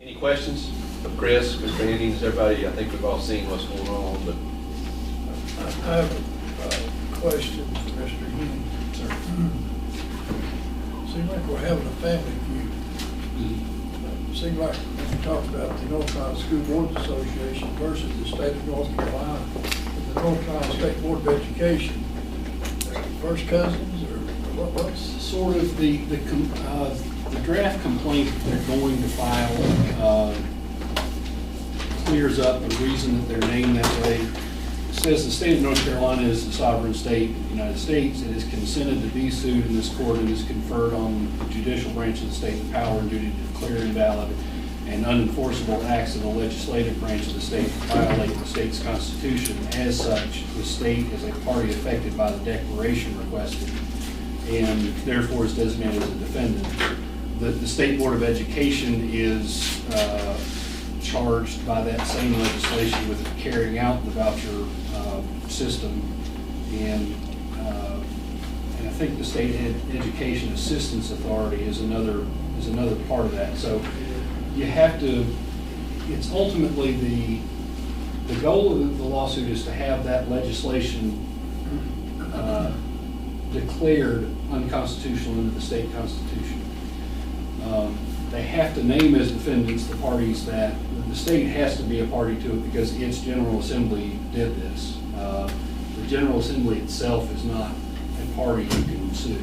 Any questions of Chris, Mr. Hennings, everybody? I think we've all seen what's going on, but I have a question for Mr. Hennings. Seems like we're having a family feud. Seems like when we talk about the North Carolina School Board Association versus the state of North Carolina, the North Carolina State Board of Education, first cousins or what's sort of the draft complaint they're going to file clears up the reason that they're named that way. It says the state of North Carolina is the sovereign state of the United States. It is consented to be sued in this court and is conferred on the judicial branch of the state the power and duty to declare invalid and unenforceable acts of the legislative branch of the state to violate the state's constitution. As such, the state is a party affected by the declaration requested and therefore is designated as a defendant. The State Board of Education is charged by that same legislation with carrying out the voucher system, and I think the State Education Assistance Authority is another part of that. So you have to. It's ultimately the goal of the lawsuit is to have that legislation declared unconstitutional under the state constitution. They have to name as defendants the parties that the state has to be a party to it because its General Assembly did this. The General Assembly itself is not a party you can sue.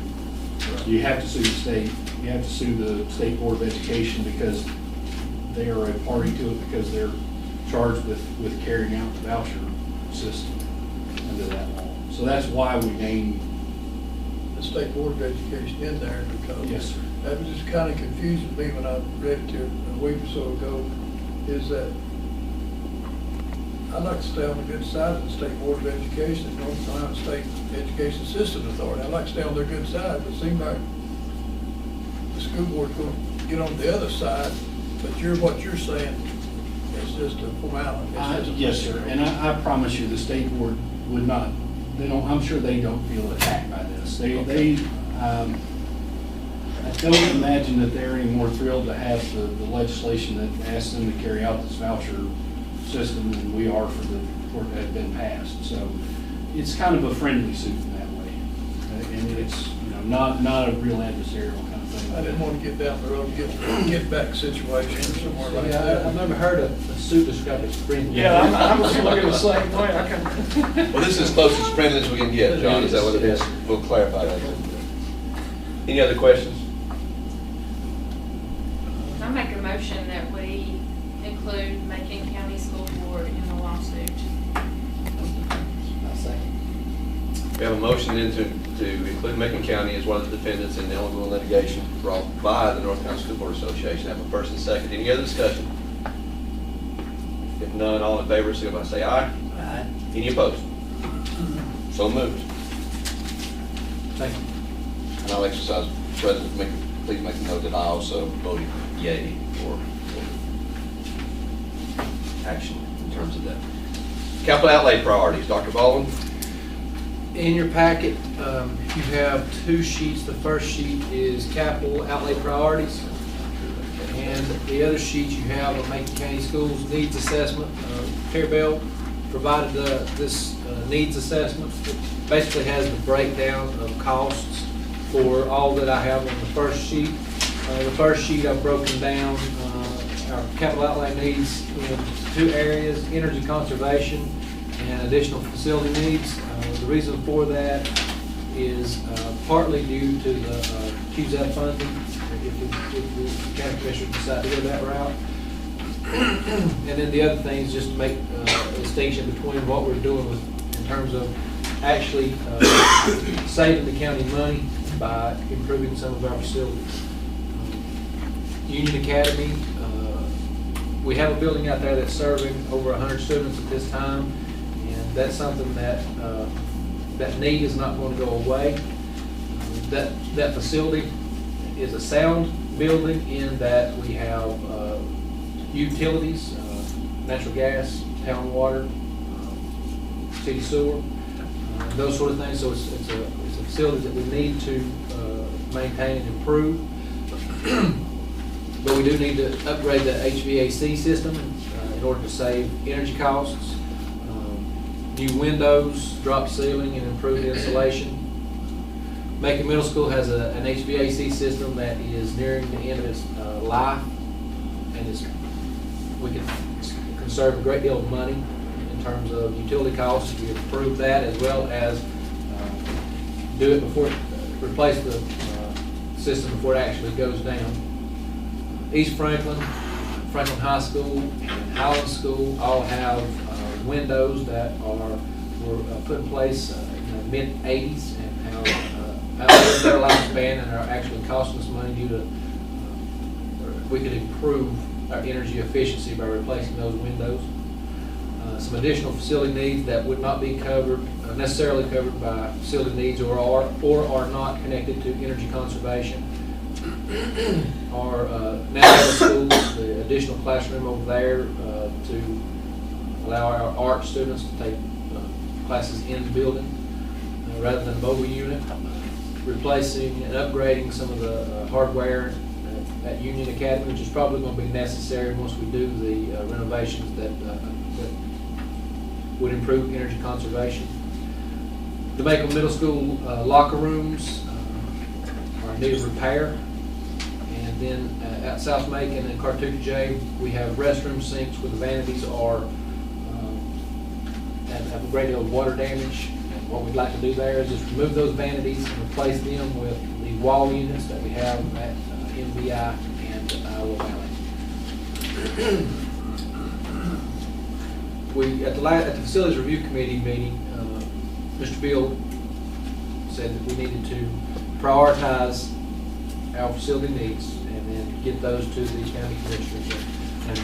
You have to sue the state. You have to sue the State Board of Education because they are a party to it because they're charged with carrying out the voucher system under that law. So that's why we named the State Board of Education in there, because yes, sir. That was just kind of confusing me when I read it a week or so ago, is that I'd like to stay on the good side of the State Board of Education and North Carolina State Education System Authority. I'd like to stay on their good side, but it seems like the school board's going to get on the other side, but what you're saying is just a formality. Yes, sir. And I promise you the State Board would not, I'm sure they don't feel attacked by this. I don't imagine that they're any more thrilled to have the legislation that asks them to carry out this voucher system than we are for it had been passed. So it's kind of a friendly suit in that way, and it's not a real adversarial kind of thing. I didn't want to get down the road and get back situation or somewhere like that. I've never heard a suit described as friendly. Yeah, I'm looking the same way. well, this is as close as friendly as we can get, John. Is that what it is? We'll clarify that. Any other questions? I make a motion that we include Macon County School Board in the lawsuit. I'll second. We have a motion then to include Macon County as one of the defendants in the ongoing litigation brought by the North Carolina School Board Association. I have a first and second. Any other discussion? If none, all in favor, signify by say aye. Aye. Any opposed? So moved. Thank you. And I'll exercise, President, please make a note that I also voted yea for action in terms of that. Capital outlay priorities, Dr. Baldwin. In your packet, you have two sheets. The first sheet is capital outlay priorities. And the other sheet you have a Macon County Schools needs assessment. Carabelle provided this needs assessment. It basically has the breakdown of costs for all that I have on the first sheet. The first sheet I've broken down our capital outlay needs in two areas: energy conservation and additional facility needs. The reason for that is partly due to the QZEP funding, if the county commissioners decide to go that route. And then the other thing is just to make a distinction between what we're doing in terms of actually saving the county money by improving some of our facilities. Union Academy, we have a building out there that's serving over 100 students at this time, and that's something that that need is not going to go away. That facility is a sound building in that we have utilities, natural gas, town water, city sewer, those sort of things. So it's a facility that we need to maintain and improve. But we do need to upgrade the HVAC system in order to save energy costs. New windows, drop ceiling, and improved insulation. Macon Middle School has an HVAC system that is nearing the end of its life, and we can conserve a great deal of money in terms of utility costs. We improve that, as well as do it before, replace the system before it actually goes down. East Franklin, Franklin High School, and Highland School all have windows that were put in place in the mid-'80s and have outlived their lifespan and are actually costing us money due to, we could improve our energy efficiency by replacing those windows. Some additional facility needs that would not be covered, necessarily covered by facility needs or are not connected to energy conservation are National Schools, the additional classroom over there to allow our art students to take classes in the building rather than a mobile unit. Replacing and upgrading some of the hardware at Union Academy, which is probably going to be necessary once we do the renovations that would improve energy conservation. The Macon Middle School locker rooms are in need of repair. And then at South Macon and Cartuja J, we have restroom sinks where the vanities are have a great deal of water damage. And what we'd like to do there is just remove those vanities and replace them with the wall units that we have at MBI and Iowa Valley. At the Facilities Review Committee meeting, Mr. Bill said that we needed to prioritize our facility needs and then get those to the county commissioners. And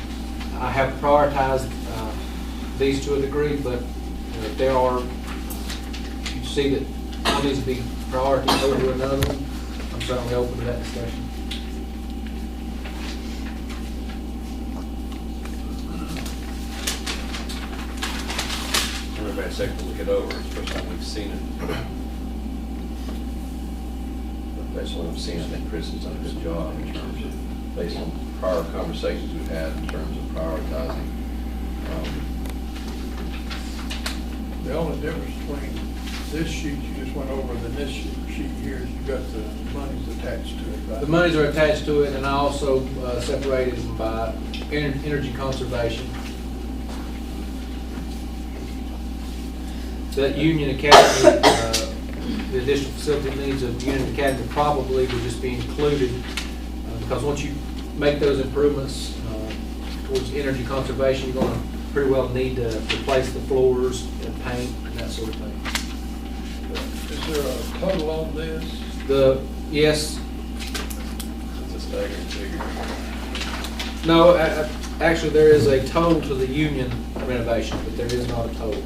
I have prioritized these to a degree, but if there are, you see that one needs to be priority over another, I'm certainly open to that discussion. We've had a second to look it over. It's the first time we've seen it. But based on what I've seen, I think Chris has done a good job in terms of, based on prior conversations we've had in terms of prioritizing. The only difference between this sheet you just went over and this sheet here is you've got the monies attached to it, right? The monies are attached to it, and I also separated them by energy conservation. That Union Academy, the additional facility needs of Union Academy probably would just be included because once you make those improvements towards energy conservation, you're going to pretty well need to replace the floors and paint and that sort of thing. Is there a total on this? Yes. It's a staggering figure. No, actually there is a total to the Union renovation, but there is not a total.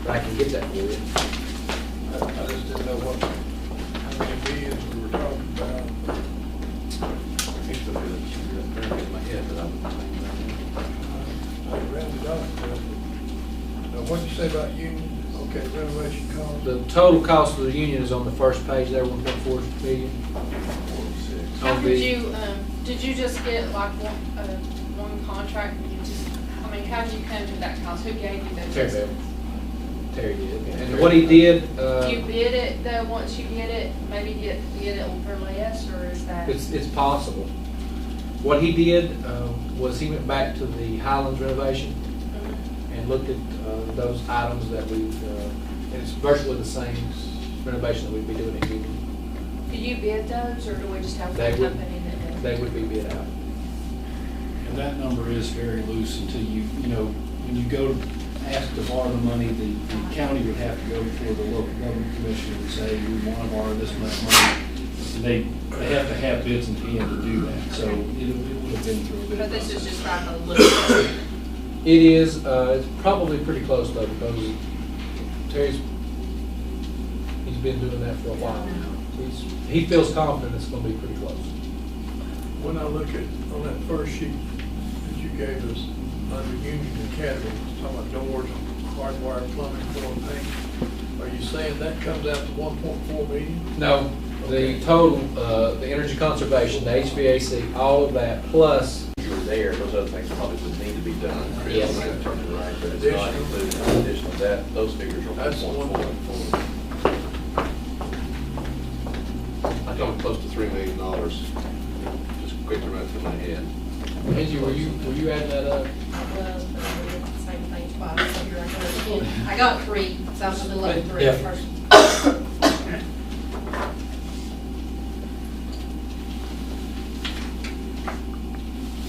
I can get that for you. I just didn't know how many millions we were talking about. I used to feel it should be up in my head, but I rounded off. Now, what did you say about Union? Okay, renovation cost. The total cost of the Union is on the first page there, 1.4 million. How did you just get like one contract? How did you come to that cost? Who gave you those? Terry did. And what he did. You bid it though, once you get it, maybe get it for less, or is that? It's possible. What he did was he went back to the Highlands renovation and looked at those items that and it's virtually the same renovation that we'd be doing in Union. Do you bid those, or do we just have one company that does? They would be bid out. And that number is very loose until when you go to ask to borrow the money, the county would have to go before the local government commission and say, we want to borrow this much money. And they have to have bids in hand to do that. So it would have been through a bid. But this is just like a little. It is. It's probably pretty close though, because he's been doing that for a while now. He feels confident it's going to be pretty close. When I look at on that first sheet that you gave us under Union Academy, it's talking about doors, hardwire, plumbing, floor, paint. Are you saying that comes out to 1.4 million? No, The total, the energy conservation, the HVAC, all of that, plus, You were there, those other things probably would need to be done, Chris. Yes. I'm gonna turn it around, but it's not included in addition to that, those figures are That's the 1.4. I thought close to $3 million, just quickly run through my head. Angie, were you adding that up? Well, same thing twice, so here I go again. I got 3, so I was a little over 3 Yeah. first.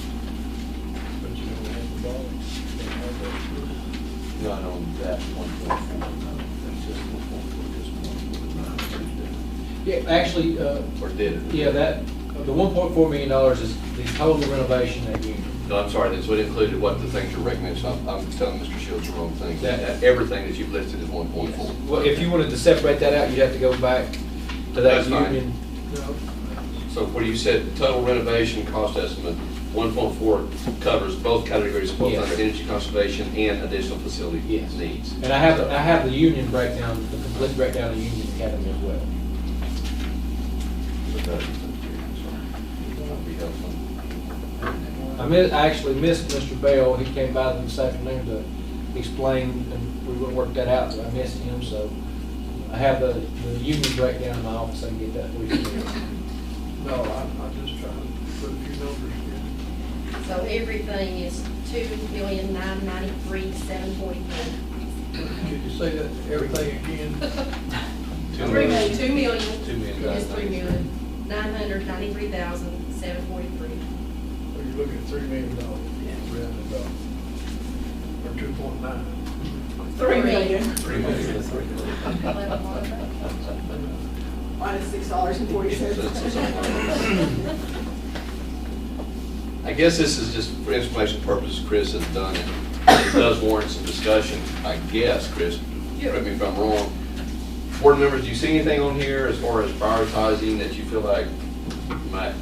But you don't have the ball. Not on that 1.4, no, that's just 1.4, just 1.9. Yeah, actually, Or did it? yeah, that, the $1.4 million is the total renovation at Union. No, I'm sorry, that's what included what the things you're recommending, so I'm telling Mr. Shields the wrong thing. That- Everything that you've listed is 1.4. Well, if you wanted to separate that out, you'd have to go back to that That's fine. Union. No, So where you said total renovation cost estimate, 1.4 covers both categories, both Yes. under energy conservation and additional facility Yes. needs. And I have the Union breakdown, the complete breakdown of Union Academy as well. But that- that'd be helpful. I actually missed Mr. Bell. He came by this afternoon to explain, and we would work that out, but I missed him, so I have the Union breakdown in my office. I can get that for you. no, I'm just trying to put a few numbers in. So everything is 2,993,743. Could you say that, everything again? 2 2 million. 2 million. 2 million. It is 3,993,743. So you're looking at $3 million, rounded up. Or 2.9. 3 million. 3 million. Minus $6.40. I guess this is just for information purposes, Chris has done it. It does warrant some discussion, I guess, Chris, correct me if I'm wrong. Board members, do you see anything on here as far as prioritizing that you feel like might,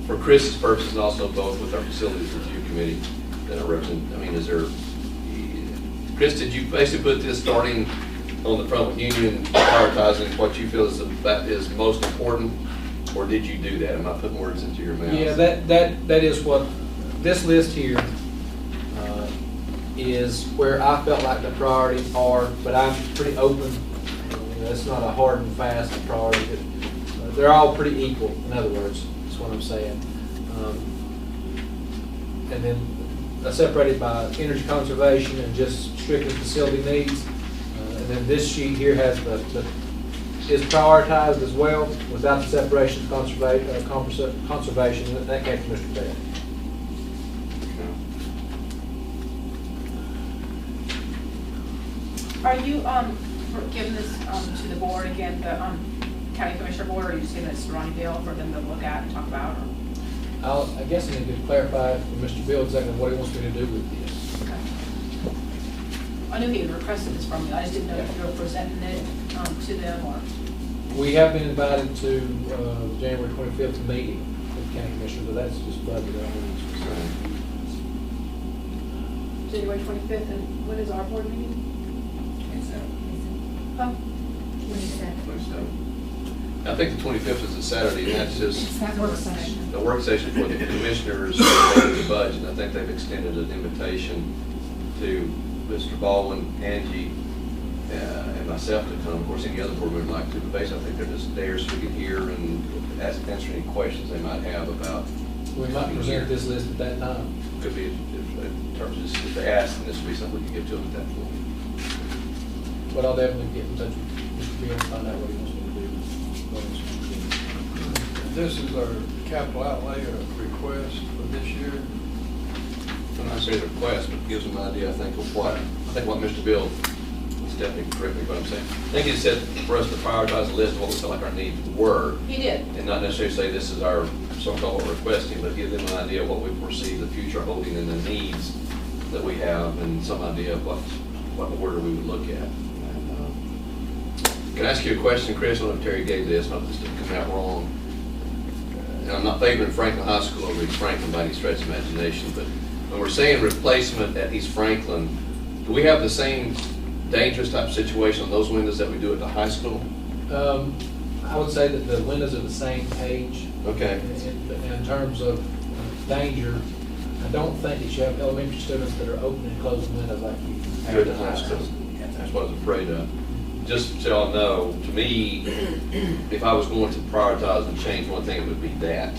for Chris's purposes and also both with our facilities review committee that I represent, I mean, is there, Chris, did you basically put this starting on the front with Union, prioritizing what you feel is that is most important, or did you do that? Am I putting words into your mouth? Yeah, that is what, this list here is where I felt like the priorities are, but I'm pretty open. It's not a hard and fast priority. They're all pretty equal, in other words, that's what I'm saying. And then separated by energy conservation and just strictly facility needs. And then this sheet here has is prioritized as well without the separation of conservation. That came from Mr. Bell. Are you, giving this, to the board again, the, county commissioner board, or are you just giving this to Ronnie Bill for them to look at and talk about, or? I guess I need to clarify from Mr. Bill exactly what he wants me to do with this. Okay. I knew he had requested this from me, I just didn't know if you were presenting it, to them, or? We have been invited to January 25th meeting with the county commissioner, but that's just budget. January 25th, and when is our board meeting? Oh, 27. I think the 25th is a Saturday, and that's just that work session. the work session for the commissioners related to the budget. I think they've extended an invitation to Mr. Baldwin, Angie, and myself to come. Of course, any other board member would like to, but basically I think they're just there so we can hear and answer any questions they might have about. We might present this list at that time. Could be, in terms of just, if they ask, then this would be something we can give to them at that point. But I'll definitely get in touch with Mr. Bill and find out what he wants me to do. This is our capital outlay request for this year. When I say the request, but it gives them an idea, I think, of what Mr. Bill, Stephanie, correct me what I'm saying. I think he said for us to prioritize a list of what we felt like our needs were, He did. and not necessarily say this is our, so-called what we're requesting, but give them an idea of what we foresee the future holding and the needs that we have, and some idea of what order we would look at. Can I ask you a question, Chris? I don't know if Terry gave this, not this didn't come out wrong. And I'm not favoring Franklin High School over East Franklin by any stretch of imagination, but when we're saying replacement at East Franklin, do we have the same dangerous type of situation on those windows that we do at the high school? I would say that the windows are the same age. Okay. In terms of danger, I don't think that you have elementary students that are opening and closing windows like you have Good in to high high school. school. That's what I was afraid of. Just so y'all know, to me, if I was going to prioritize and change one thing, it would be that.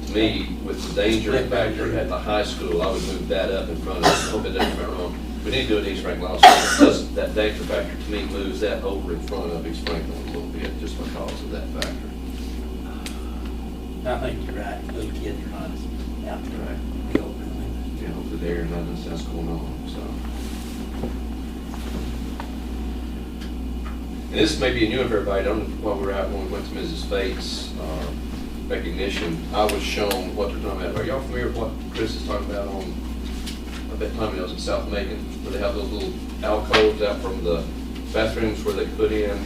To me, with the danger factor at the high school, I would move that up in front of, I hope it doesn't get me wrong. We need to do an East Franklin also, because that danger factor to me moves that over in front of East Franklin a little bit, just because of that factor. I think you're right, those kids are not out there. You know, the there and nothing that's going on, so. And this may be new of everybody, I don't know while we were out, when we went to Mrs. Fate's recognition, I was shown what they're talking about. Are y'all familiar with what Chris is talking about on, I bet Tommy knows, in South Macon, where they have those little alcoves out from the bathrooms where they put in,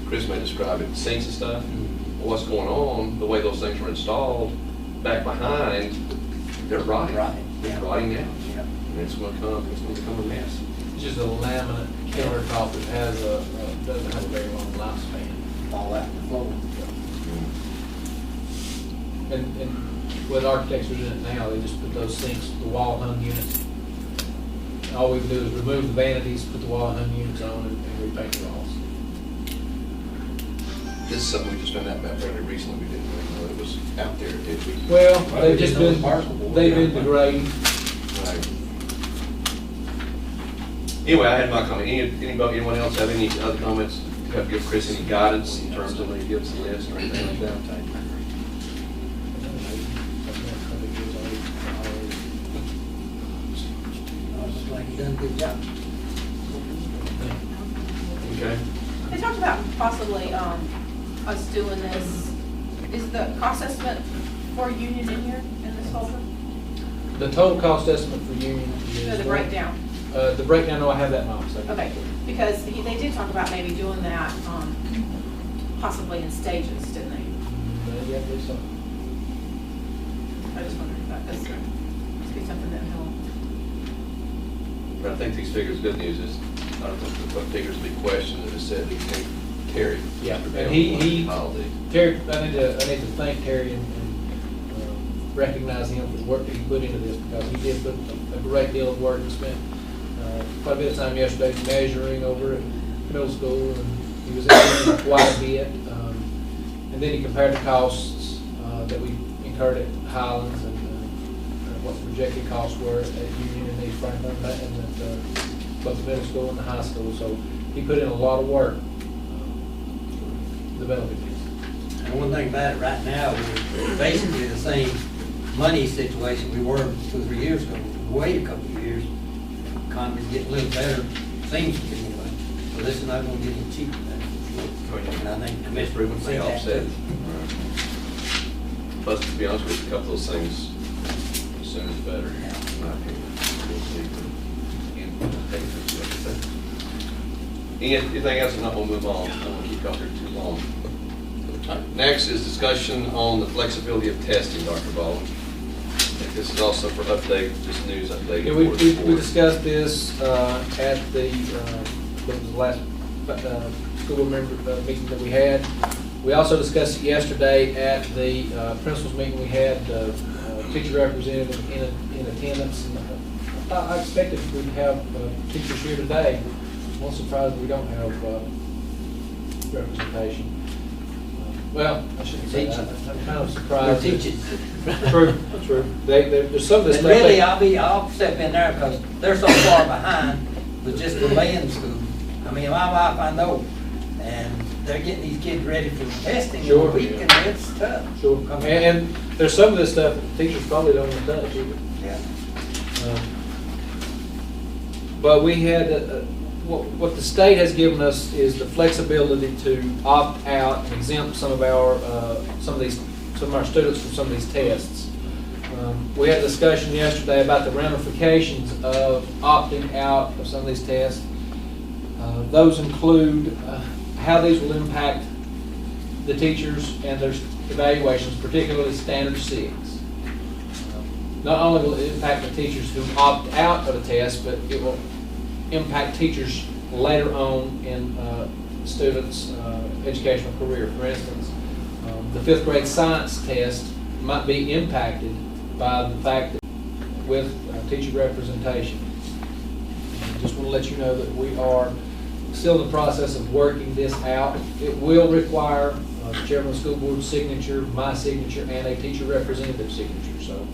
Chris may describe it, sinks and stuff. Well, what's going on, the way those things were installed, back behind, they're rotting. They're rotting out. Yeah. And it's gonna become a mess. It's just a laminate countertop that has doesn't have a very long lifespan. All out the floor. And with architects are doing it now, they just put those sinks, the wall hung units. All we do is remove the vanities, put the wall hung units on and repaint the walls. This is something we just found out about very recently. We didn't really know it was out there, did we? Well, Well, they've we just did those been, parcel boards, they've yeah. been degraded. Right. Anyway, I had my comment. Anyone else have any other comments? You have to give Chris any guidance in terms of when he gives the list or anything like that? I was like, you done a good job. Okay. They talked about possibly, us doing this, is the cost estimate for union in here, in this folder? The total cost estimate for union is. So the breakdown? The breakdown, no, I have that in my office. Okay, because they did talk about maybe doing that, possibly in stages, didn't they? Yeah, I believe so. I just wondered if that must be something that helped. But I think these figures, good news is, I don't think the figures will be questioned, it just said he can't carry. Yeah, Mr. and Bell he- holiday. Terry, I need to thank Terry and recognize him for the work that he put into this, because he did put a great deal of work and spent quite a bit of time yesterday measuring over at middle school, and he was in quite a bit. And then he compared the costs that we incurred at Highlands and what the projected costs were at Union and East Franklin, and at both the middle school and the high school. So he put in a lot of work developing this. And one thing about it right now, we're basically the same money situation we were 2 or 3 years ago. We waited a couple of years, economy's getting a little better, seems to be anyway. So this is not gonna get any cheaper than and I think Commissioner would say They that. offset. Plus, to be honest with you, a couple of those things, as soon as better, in my opinion. We'll see. Anything else, and I'm gonna move on, I don't wanna keep y'all here too long. Next is discussion on the flexibility of testing, Dr. Baldwin. I think this is also for update, just news update. Yeah, we discussed this at the last school board member meeting that we had. We also discussed it yesterday at the principals meeting we had, teacher representative in attendance. And I expected we'd have teachers here today. I'm not surprised we don't have representation. Well, I shouldn't say that. I'm kind of surprised. They're teaching. True, true. There's some of this And stuff. really, I'll step in there because they're so far behind with just the land school. I mean, my wife, I know, and they're getting these kids ready for the testing in a Sure, week, yeah. and it's tough. Sure. And there's some of this stuff that the teachers probably don't want to touch either. Yeah. But we had, what the state has given us is the flexibility to opt out and exempt some of our students from some of these tests. We had a discussion yesterday about the ramifications of opting out of some of these tests. Those include how these will impact the teachers and their evaluations, particularly Standard 6. Not only will it impact the teachers who opt out of a test, but it will impact teachers later on in students' educational career. For instance, the fifth grade science test might be impacted by the fact that with teacher representation. Just want to let you know that we are still in the process of working this out. It will require the chairman of the school board's signature, my signature, and a teacher representative signature. So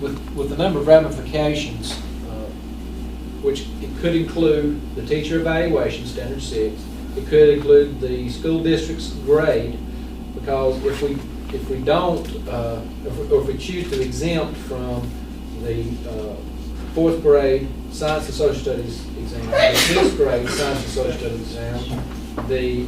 with the number of ramifications, which it could include the teacher evaluation, standard 6, it could include the school district's grade, because if we don't, or if we choose to exempt from the 4th grade science and social studies exam, the 6th grade science and social studies exam, the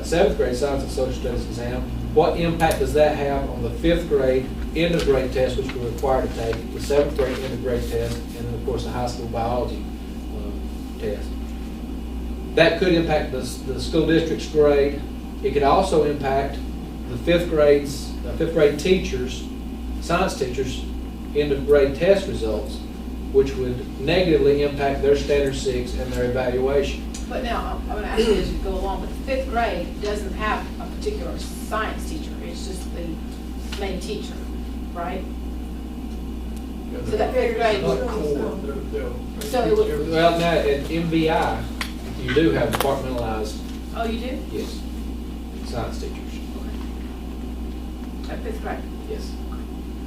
7th grade science and social studies exam, what impact does that have on the 5th grade end of grade test, which we're required to take, the 7th grade end of grade test, and then of course the high school biology test? That could impact the school district's grade. It could also impact the 5th grade teachers, science teachers, end of grade test results, which would negatively impact their standard 6 and their evaluation. But now, I'm going to ask you as you go along, but the 5th grade doesn't have a particular science teacher, it's just the main teacher, right? So that 5th grade, so it would, Well, now at MVI, you do have departmentalized, oh, you do? yes, science teachers. At 5th grade? Yes.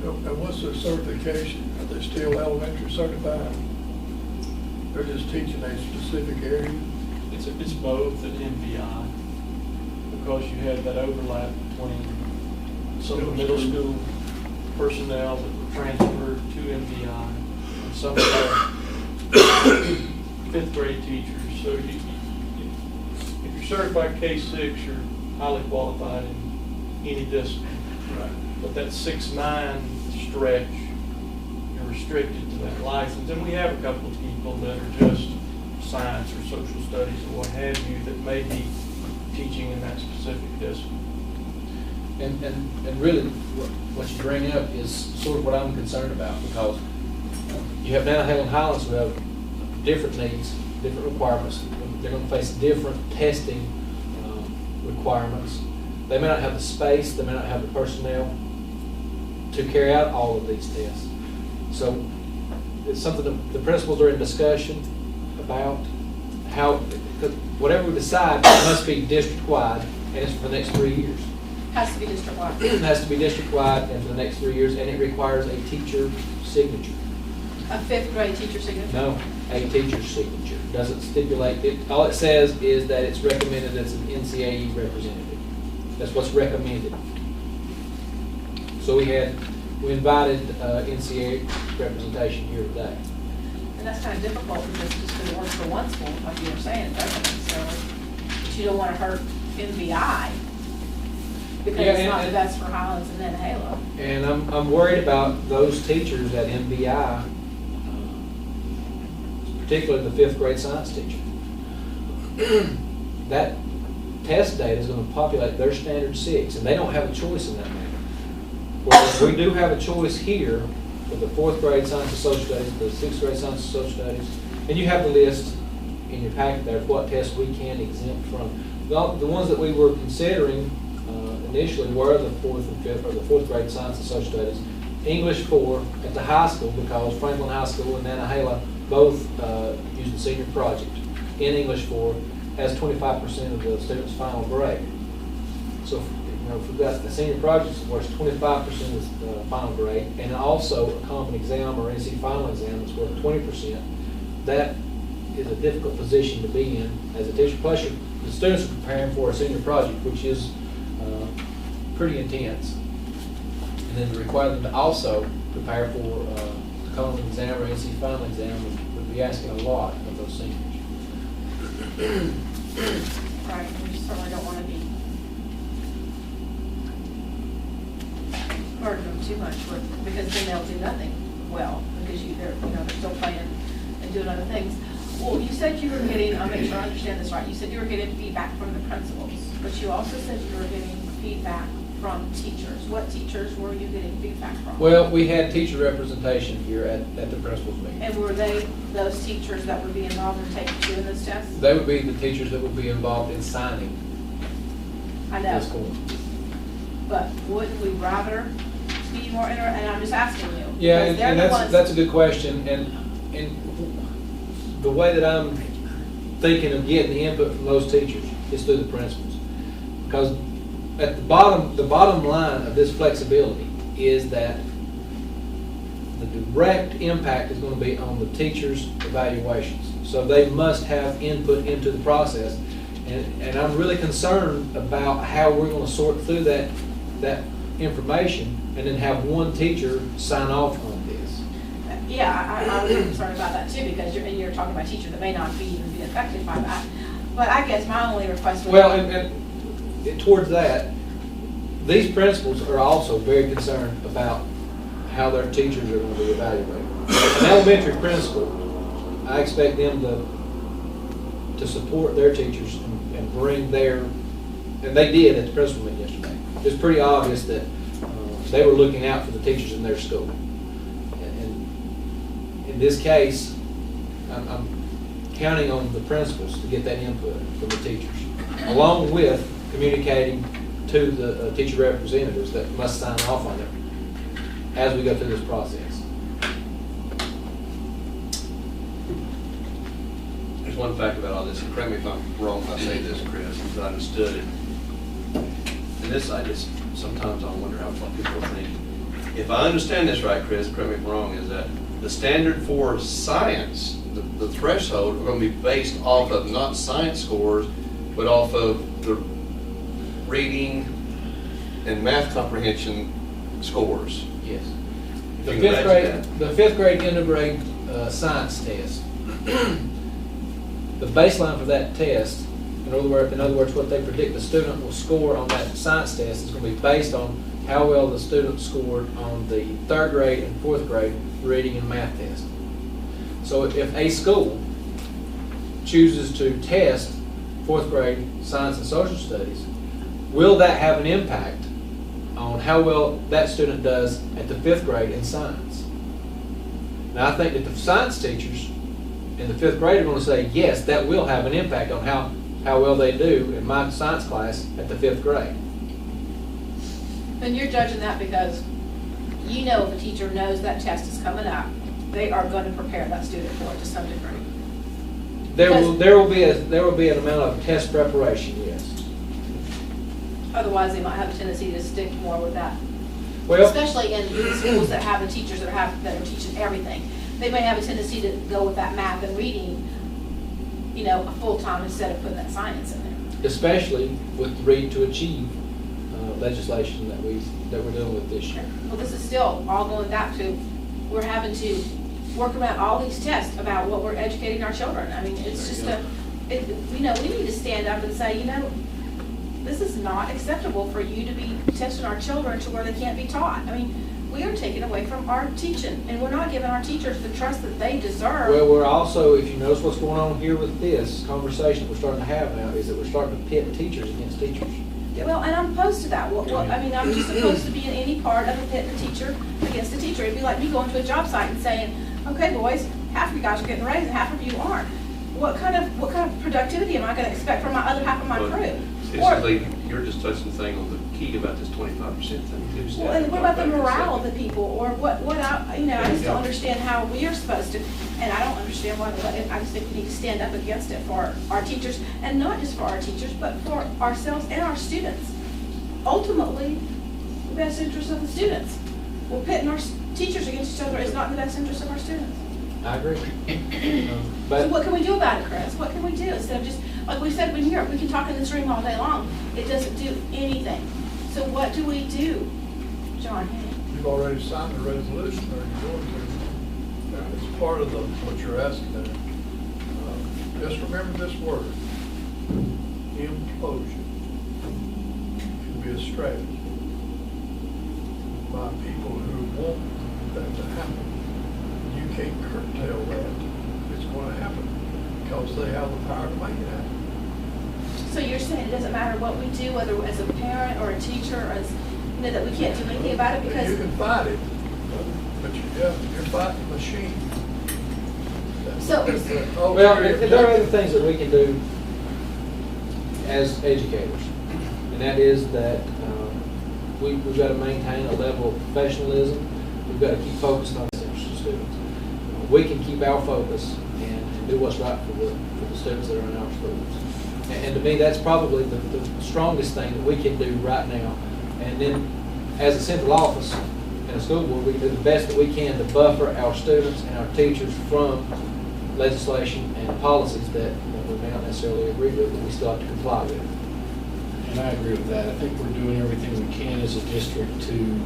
And what's their certification? Are they still elementary certified? They're just teaching a specific area? It's both at MVI, because you had that overlap between some of the middle school personnel that were transferred to MVI and some of the 5th grade teachers. So if you're certified K-6, you're highly qualified in any discipline. Right. But that 6-9 stretch, you're restricted to that license. And we have a couple of people that are just science or social studies or what have you that may be teaching in that specific discipline. And really, what you bring up is sort of what I'm concerned about, because you have now Helen Highlands who have different needs, different requirements. They're going to face different testing requirements. They may not have the space, they may not have the personnel to carry out all of these tests. So it's something that the principals are in discussion about how, whatever we decide must be district-wide, and it's for the next 3 years. Has to be district-wide. It has to be district-wide and for the next 3 years, and it requires a teacher signature. A 5th grade teacher signature? No, a teacher's signature. Doesn't stipulate, all it says is that it's recommended as an NCAE representative. That's what's recommended. So we invited NCAA representation here today. And that's kind of difficult because it's just going to work for one school, like you were saying, doesn't it? So, but you don't want to hurt MVI because Yeah, it's not the best for Highlands and then Halo. And I'm worried about those teachers at MVI, particularly the 5th grade science teacher. That test data is going to populate their standard 6, and they don't have a choice in that matter. Whereas we do have a choice here with the 4th grade science and social studies, the 6th grade science and social studies, and you have the list in your packet there of what tests we can exempt from. The ones that we were considering initially were the 4th and 5th, or the 4th grade science and social studies, English 4 at the high school, because Franklin High School and Nantahala both use the senior project in English 4 has 25% of the students' final grade. So if we've got the senior project where it's 25% of the final grade, and also a common exam or NC final exam that's worth 20%, that is a difficult position to be in as a teacher. Plus, the students are preparing for a senior project, which is pretty intense. And then to require them to also prepare for the common exam or NC final exam would be asking a lot of those seniors. Right, and you certainly don't want to be burden them too much because then they'll do nothing well because they're still playing and doing other things. Well, you said you were getting, I'll make sure I understand this right, you said you were getting feedback from the principals, but you also said you were getting feedback from teachers? What teachers were you getting feedback from? Well, we had teacher representation here at the principal's meeting. And were they those teachers that would be involved in doing those tests? They would be the teachers that would be involved in signing I know, this form. but wouldn't we rather be more and I'm just asking you. Yeah, because they're and the that's, ones- that's a good question, and the way that I'm thinking of getting the input from those teachers is through the principals. Because at the bottom line of this flexibility is that the direct impact is going to be on the teachers' evaluations. So they must have input into the process, and I'm really concerned about how we're going to sort through that information and then have one teacher sign off on this. Yeah, I was concerned about that too, because you're talking about teachers that may not even be affected by that. But I guess my only request would be. Well, and towards that, these principals are also very concerned about how their teachers are going to be evaluated. An elementary principal, I expect them to support their teachers and bring their, and they did at the principal meeting yesterday. It was pretty obvious that they were looking out for the teachers in their school. And in this case, I'm counting on the principals to get that input from the teachers, along with communicating to the teacher representatives that must sign off on it as we go through this process. There's one fact about all this, and correct me if I'm wrong if I say this, Chris, but I understood it. And this, sometimes I wonder how people are thinking. If I understand this right, Chris, correct me if I'm wrong, is that the standard for science, the threshold, are going to be based off of not science scores, but off of the reading and math comprehension scores. Yes. If The you can fifth imagine grade, the fifth grade end of grade science test. The baseline for that test, in other words, what they predict the student will score on that science test is going to be based on how well the student scored on the third grade and fourth grade reading and math test. So if a school chooses to test fourth grade science and social studies, will that have an impact on how well that student does at the fifth grade in science? Now, I think that the science teachers in the fifth grade are going to say, yes, that will have an impact on how well they do in my science class at the fifth grade. And you're judging that because you know if a teacher knows that test is coming up, they are going to prepare that student for it to some degree. There will be an amount of test preparation, yes. Otherwise, they might have a tendency to stick more with that. Well, Especially in schools that have the teachers that are teaching everything. They may have a tendency to go with that math and reading, a full-time instead of putting that science in there. especially with the Read to Achieve legislation that we're dealing with this year. Well, this is still all going back to, we're having to work around all these tests about what we're educating our children. I mean, it's just we need to stand up and say, this is not acceptable for you to be testing our children to where they can't be taught. I mean, we are taking away from our teaching, and we're not giving our teachers the trust that they deserve. Well, we're also, if you notice what's going on here with this conversation we're starting to have now, is that we're starting to pit teachers against teachers. Well, and I'm opposed to that. I'm just opposed to being any part of a pitting a teacher against a teacher. It'd be like me going to a job site and saying, okay, boys, half of you guys are getting a raise and half of you aren't. What kind of productivity am I going to expect from my other half of my crew? Basically, you're just touching the thing on the key about this 25% thing too. Well, and what about the morale of the people, or I just don't understand how we are supposed to, and I don't understand why, I just think we need to stand up against it for our teachers, and not just for our teachers, but for ourselves and our students. Ultimately, the best interest of the students. We're pitting our teachers against each other is not in the best interest of our students. I agree. So what can we do about it, Chris? What can we do instead of just, like we said, we can talk in this room all day long. It doesn't do anything. So what do we do, John? You've already signed the resolution, or you're going to. It's part of what you're asking there. Just remember this word, implosion. Can be a strategy by people who want that to happen. You can't curtail that. It's going to happen because they have the power to make it happen. So you're saying it doesn't matter what we do, whether as a parent or a teacher, or as you know, that we can't do anything about it You because, can fight it, but you're fighting the machine. So- Well, there are other things that we can do as educators, and that is that we've got to maintain a level of professionalism. We've got to keep focused on the students. We can keep our focus and do what's right for the students that are in our schools. And to me, that's probably the strongest thing that we can do right now. And then, as a central office in a school board, we can do the best that we can to buffer our students and our teachers from legislation and policies that we may not necessarily agree with, but we still have to comply with. And I agree with that. I think we're doing everything we can as a district to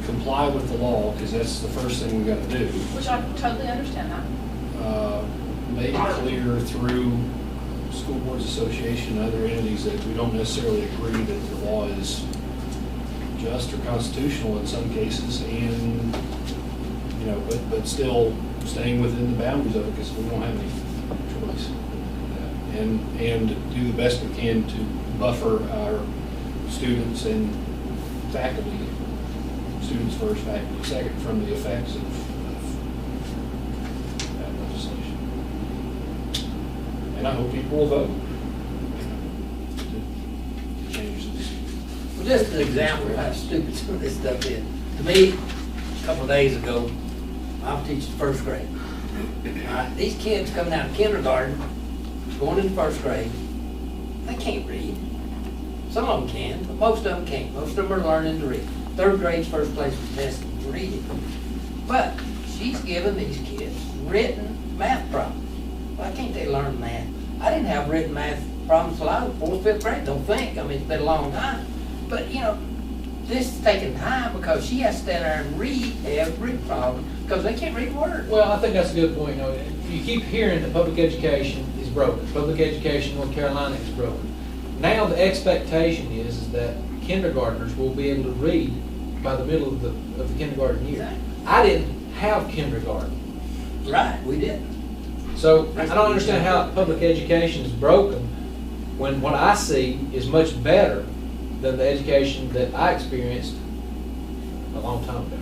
comply with the law, because that's the first thing we got to do. which I totally understand that. Make it clear through School Boards Association and other entities that we don't necessarily agree that the law is just or constitutional in some cases, and, you know, but still staying within the boundaries of it, because we don't have any choice. And do the best we can to buffer our students and faculty, students first, faculty second, from the effects of that legislation. And I hope people will vote to change this. Well, just an example of how stupid some of this stuff is. To me, a couple of days ago, I'm teaching first grade. All right, these kids coming out of kindergarten, going into first grade, they can't read. Some of them can, but most of them can't. Most of them are learning to read. Third grade's first place was testing for reading. But she's giving these kids written math problems. Why can't they learn math? I didn't have written math problems till I was 4th, 5th grade. Don't think. I mean, it's been a long time. But, you know, this is taking time because she has to stand there and read every problem because they can't read words. Well, I think that's a good point. You know, you keep hearing that public education is broken. Public education in North Carolina is broken. Now the expectation is that kindergartners will be able to read by the middle of the kindergarten year. Exactly. I didn't have kindergarten. Right, we did. So I don't understand how public education is broken when what I see is much better than the education that I experienced a long time ago.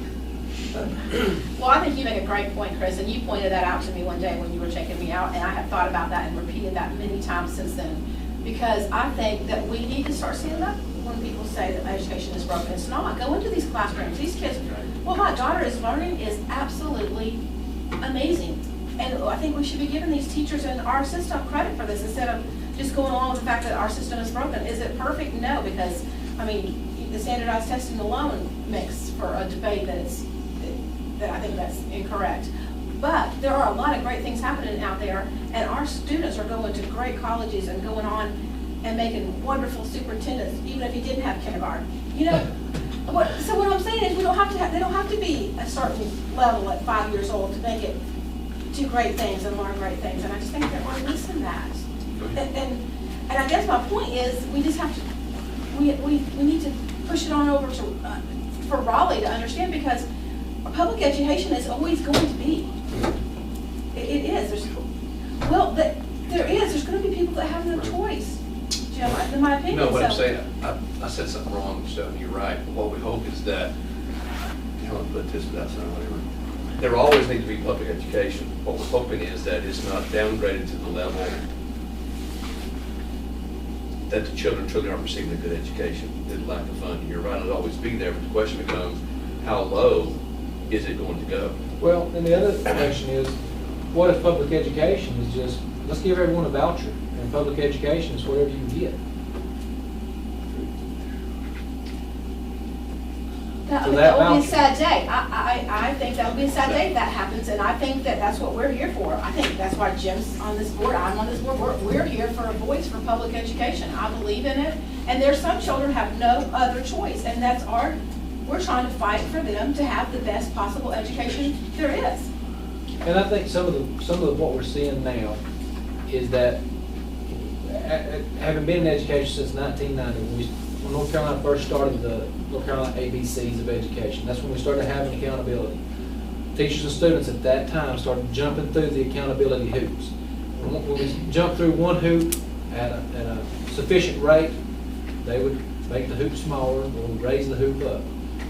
Well, I think you make a great point, Chris, and you pointed that out to me one day when you were checking me out, and I have thought about that and repeated that many times since then. Because I think that we need to start seeing that when people say that education is broken. It's not. Go into these classrooms. These kids, what my daughter is learning is absolutely amazing. And I think we should be giving these teachers and our system credit for this instead of just going along with the fact that our system is broken. Is it perfect? No, because, I mean, the standardized testing alone makes for a debate that I think that's incorrect. But there are a lot of great things happening out there, and our students are going to great colleges and going on and making wonderful superintendents, even if you didn't have kindergarten. You know, so what I'm saying is they don't have to be a certain level at 5 years old to make it do great things and learn great things, and I just think that we're missing that. And I guess my point is we just have to, we need to push it on over to, for Raleigh to understand, because public education is always going to be. It is. There's going to be people that have no choice, Jim, in my opinion. No, what I'm So- saying, I said something wrong, so you're right. What we hope is that, you know, put this without saying whatever, there will always need to be public education. What we're hoping is that it's not downgraded to the level that the children truly aren't receiving a good education, the lack of funding. You're right, it'll always be there, but the question becomes, how low is it going to go? Well, and the other question is, what if public education is just, let's give everyone a voucher, and public education is whatever you can get. That So would that be a voucher. sad day. I think that would be a sad day if that happens, and I think that that's what we're here for. I think that's why Jim's on this board, I'm on this board. We're here for a voice for public education. I believe in it, and there's some children have no other choice, and we're trying to fight for them to have the best possible education there is. And I think some of what we're seeing now is that, having been in education since 1990, when North Carolina first started the North Carolina ABCs of education, that's when we started having accountability. Teachers and students at that time started jumping through the accountability hoops. When we jumped through one hoop at a sufficient rate, they would make the hoop smaller, or raise the hoop up.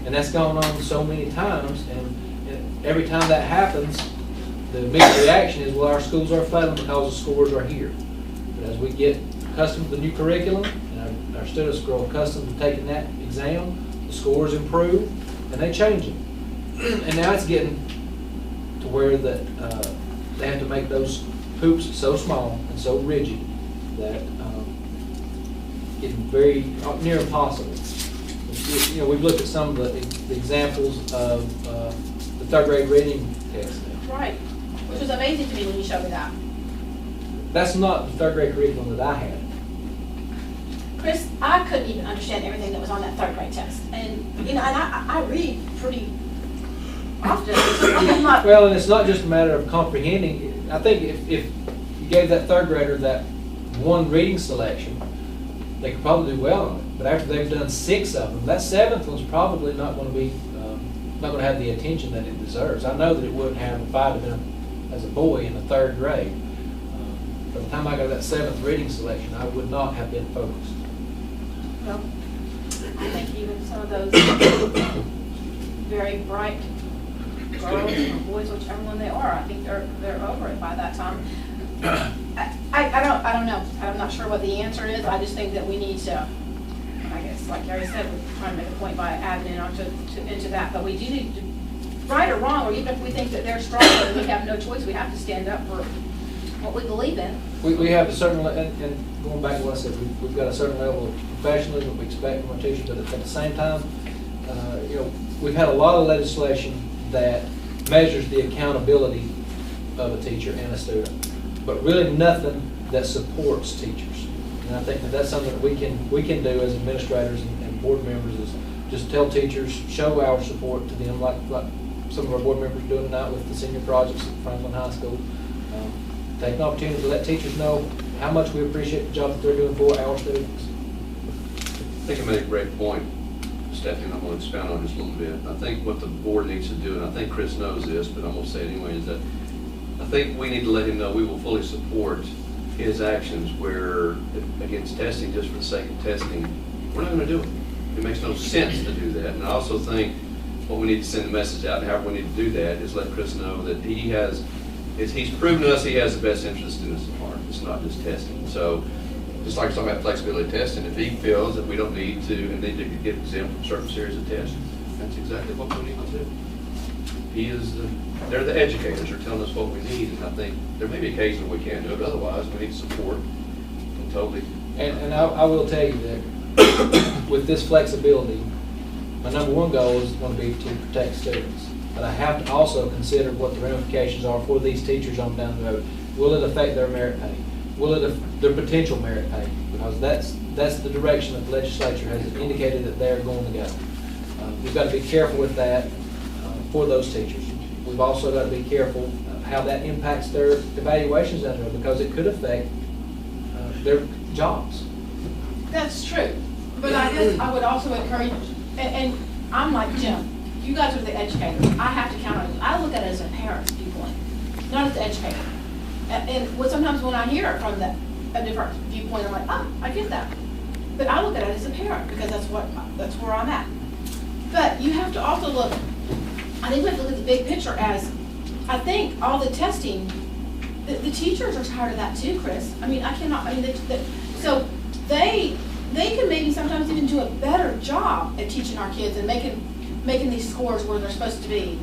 And that's gone on so many times, and every time that happens, the immediate reaction is, well, our schools are failing because the scores are here. But as we get accustomed to the new curriculum, and our students grow accustomed to taking that exam, the scores improve, and they change it. And now it's getting to where that they have to make those hoops so small and so rigid that it's very near impossible. You know, we've looked at some of the examples of the third grade reading test. Right, which was amazing to me when you showed me that. That's not the third grade curriculum that I had. Chris, I couldn't even understand everything that was on that third grade test. And, you know, and I read pretty often. I'm not, Well, and it's not just a matter of comprehending. I think if you gave that third grader that one reading selection, they could probably do well on it. But after they've done 6 of them, that 7th one's probably not going to be, not going to have the attention that it deserves. I know that it wouldn't have if I'd have been as a boy in the 3rd grade. By the time I got that 7th reading selection, I would not have been focused. well, I think even some of those very bright girls or boys, whichever one they are, I think they're over it by that time. I don't know. I'm not sure what the answer is. I just think that we need to, I guess, like Gary said, we're trying to make a point by adding in into that, but we do need to, right or wrong, or even if we think that they're stronger and we have no choice, we have to stand up for what we believe in. We have a certain, and going back to what I said, we've got a certain level of professionalism we expect from our teachers, but at the same time, you know, we've had a lot of legislation that measures the accountability of a teacher and a student, but really nothing that supports teachers. And I think that that's something that we can do as administrators and board members, is just tell teachers, show our support to them, like some of our board members are doing tonight with the senior projects at Franklin High School. Take an opportunity to let teachers know how much we appreciate the job that they're doing for our students. I think you made a great point, Stephanie, and I'm going to expound on this a little bit. I think what the board needs to do, and I think Chris knows this, but I'm going to say it anyway, is that I think we need to let him know we will fully support his actions where, against testing just for the sake of testing, we're not going to do it. It makes no sense to do that. And I also think what we need to send the message out, and however we need to do that, is let Chris know that he's proven to us he has the best interest in his heart. It's not just testing. So, just like talking about flexibility testing, if he feels that we don't need to and need to get exempt from certain series of tests, that's exactly what we need to do. They're the educators. They're telling us what we need, and I think there may be occasions we can't do it. But otherwise, we need support and totally. And I will tell you that with this flexibility, my number one goal is going to be to protect students. But I have to also consider what the ramifications are for these teachers on down the road. Will it affect their merit pay? Will it their potential merit pay? Because that's the direction that the legislature has indicated that they're going to go. We've got to be careful with that for those teachers. We've also got to be careful how that impacts their evaluations down the road, because it could affect their jobs. That's true, but I guess I would also encourage, and I'm like Jim, you guys are the educators. I have to count on you. I look at it as a parent's viewpoint, not as the educator. And sometimes when I hear it from a different viewpoint, I'm like, oh, I get that. But I look at it as a parent, because that's where I'm at. But you have to also look, I think we have to look at the big picture as, I think all the testing, the teachers are tired of that too, Chris. I mean, so they can maybe sometimes even do a better job at teaching our kids and making these scores where they're supposed to be.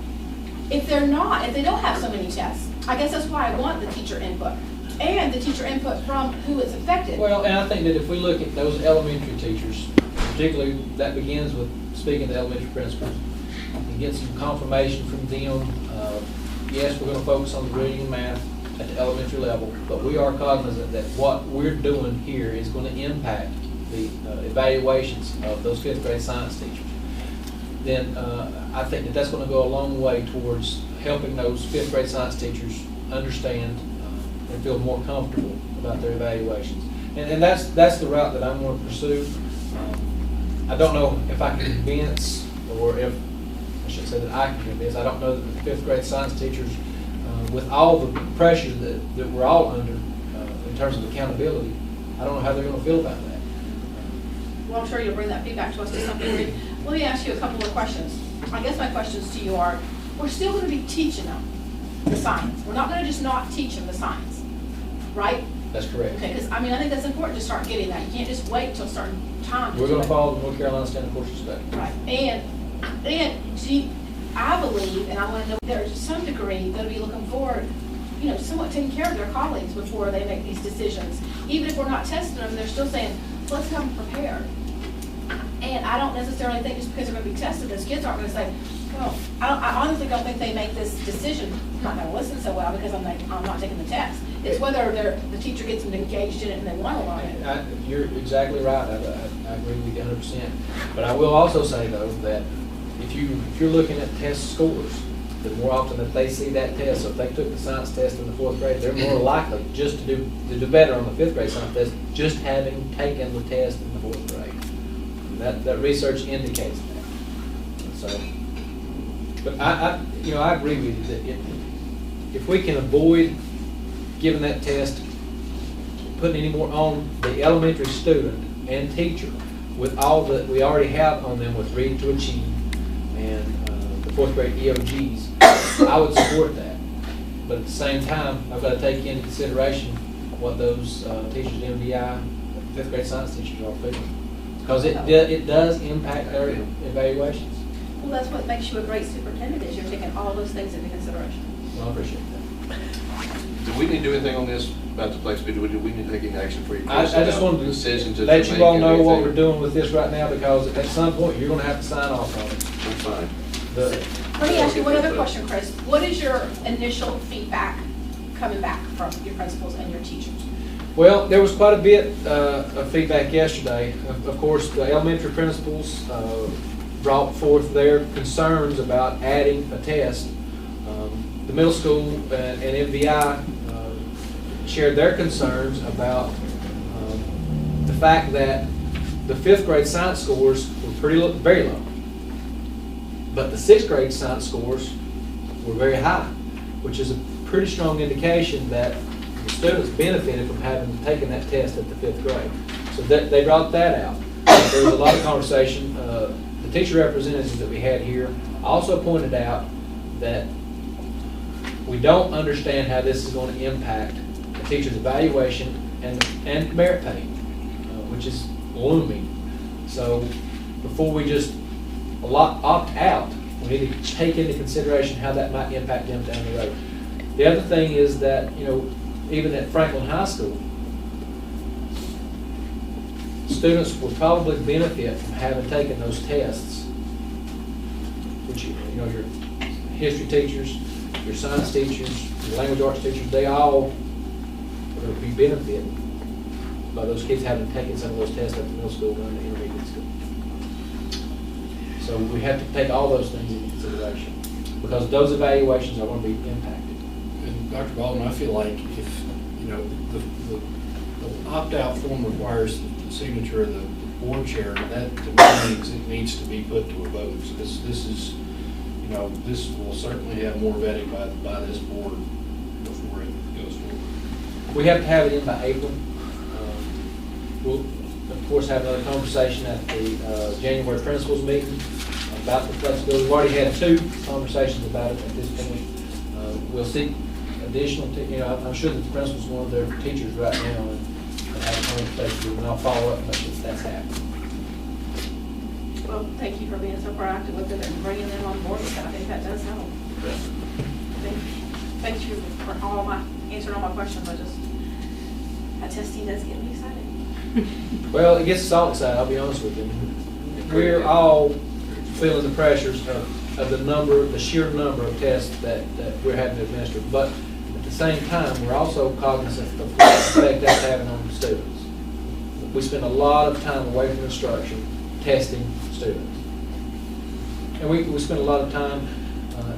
If they don't have so many tests. I guess that's why I want the teacher input, and the teacher input from who it's affected. Well, and I think that if we look at those elementary teachers, particularly that begins with speaking to elementary principals, and get some confirmation from them. Yes, we're going to focus on the reading and math at the elementary level, but we are cognizant that what we're doing here is going to impact the evaluations of those 5th grade science teachers. Then I think that that's going to go a long way towards helping those 5th grade science teachers understand and feel more comfortable about their evaluations. And that's the route that I'm going to pursue. I don't know if I can convince, or if, I should say that I can convince, I don't know that the 5th grade science teachers, with all the pressures that we're all under in terms of accountability, I don't know how they're going to feel about that. well, I'm sure you'll bring that feedback to us to some degree. Let me ask you a couple of questions. I guess my questions to you are, we're still going to be teaching them the science. We're not going to just not teach them the science, right? That's correct. Okay, because, I mean, I think that's important to start getting that. You can't just wait till a certain time. We're gonna follow the North Carolina Standard Course of Study. Right, and see, I believe, and I want to know, there's some degree they'll be looking forward, you know, somewhat taking care of their colleagues before they make these decisions. Even if we're not testing them, they're still saying, let's have them prepared. And I don't necessarily think just because they're going to be tested, those kids aren't going to say, well, I honestly don't think they make this decision, I'm not going to listen so well because I'm not taking the test. It's whether the teacher gets them engaged in it and they want to learn it. You're exactly right, I agree with you 100%. But I will also say though, that if you're looking at test scores, the more often that they see that test, so if they took the science test in the 4th grade, they're more likely just to do better on the 5th grade science test, just having taken the test in the 4th grade. And that research indicates that. So, but I agree with you that if we can avoid giving that test, putting any more on the elementary student and teacher with all that we already have on them with Read to Achieve and the 4th grade EOGs, I would support that. But at the same time, I've got to take into consideration what those teachers in MDI, 5th grade science teachers are feeling. Because it does impact their evaluations. Well, that's what makes you a great superintendent, is you're taking all those things into consideration. Well, I appreciate that. Do we need to do anything on this about the flex bid? Do we need to take any action for you? I just wanted to let you all know what we're doing with this right now, because at some point, you're gonna have to sign off on it. That's fine. Let me ask you one other question, Chris. What is your initial feedback coming back from your principals and your teachers? Well, there was quite a bit of feedback yesterday. Of course, the elementary principals brought forth their concerns about adding a test. The middle school and MVI shared their concerns about the fact that the 5th grade science scores were very low, but the 6th grade science scores were very high, which is a pretty strong indication that the students benefited from having taken that test at the 5th grade. So they brought that out. There was a lot of conversation. The teacher representatives that we had here also pointed out that we don't understand how this is going to impact the teacher's evaluation and merit pay, which is looming. So before we just opt out, we need to take into consideration how that might impact them down the road. The other thing is that, even at Franklin High School, students will probably benefit from having taken those tests, which, your history teachers, your science teachers, your language arts teachers, they all will be benefited by those kids having taken some of those tests at the middle school and the intermediate school. So we have to take all those things into consideration, because those evaluations are going to be impacted. And Dr. Baldwin, I feel like if, the opt-out form requires the signature of the board chair, that to me means it needs to be put to a vote. So this is, this will certainly have more vetting by this board before it goes forward. We have to have it in by April. We'll, of course, have another conversation at the January principals meeting about the flexibility. We've already had 2 conversations about it at this point. We'll see additional, I'm sure that the principal's one of their teachers right now and have a conversation with them, and I'll follow up and make sure that's happening. Well, thank you for being so proactive with it and bringing them on board with that. I think that does help. Thank you for answering all my questions. That testing does get me excited. Well, it gets us all excited, I'll be honest with you. We're all feeling the pressures of the sheer number of tests that we're having to administer. But at the same time, we're also cognizant of the effect that's having on students. We spend a lot of time away from instruction testing students. And we spend a lot of time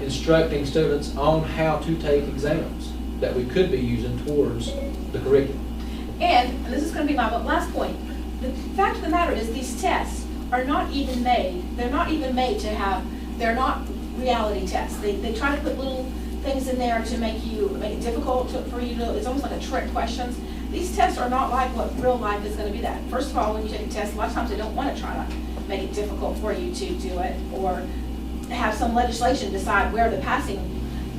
instructing students on how to take exams that we could be using towards the curriculum. And this is going to be my last point. The fact of the matter is these tests are not even made. They're not even made to have, they're not reality tests. They try to put little things in there to make it difficult for you to, it's almost like a trick questions. these tests are not like what real life is gonna be that. First of all, when you take a test, a lot of times they don't wanna try to make it difficult for you to do it, or have some legislation decide where the passing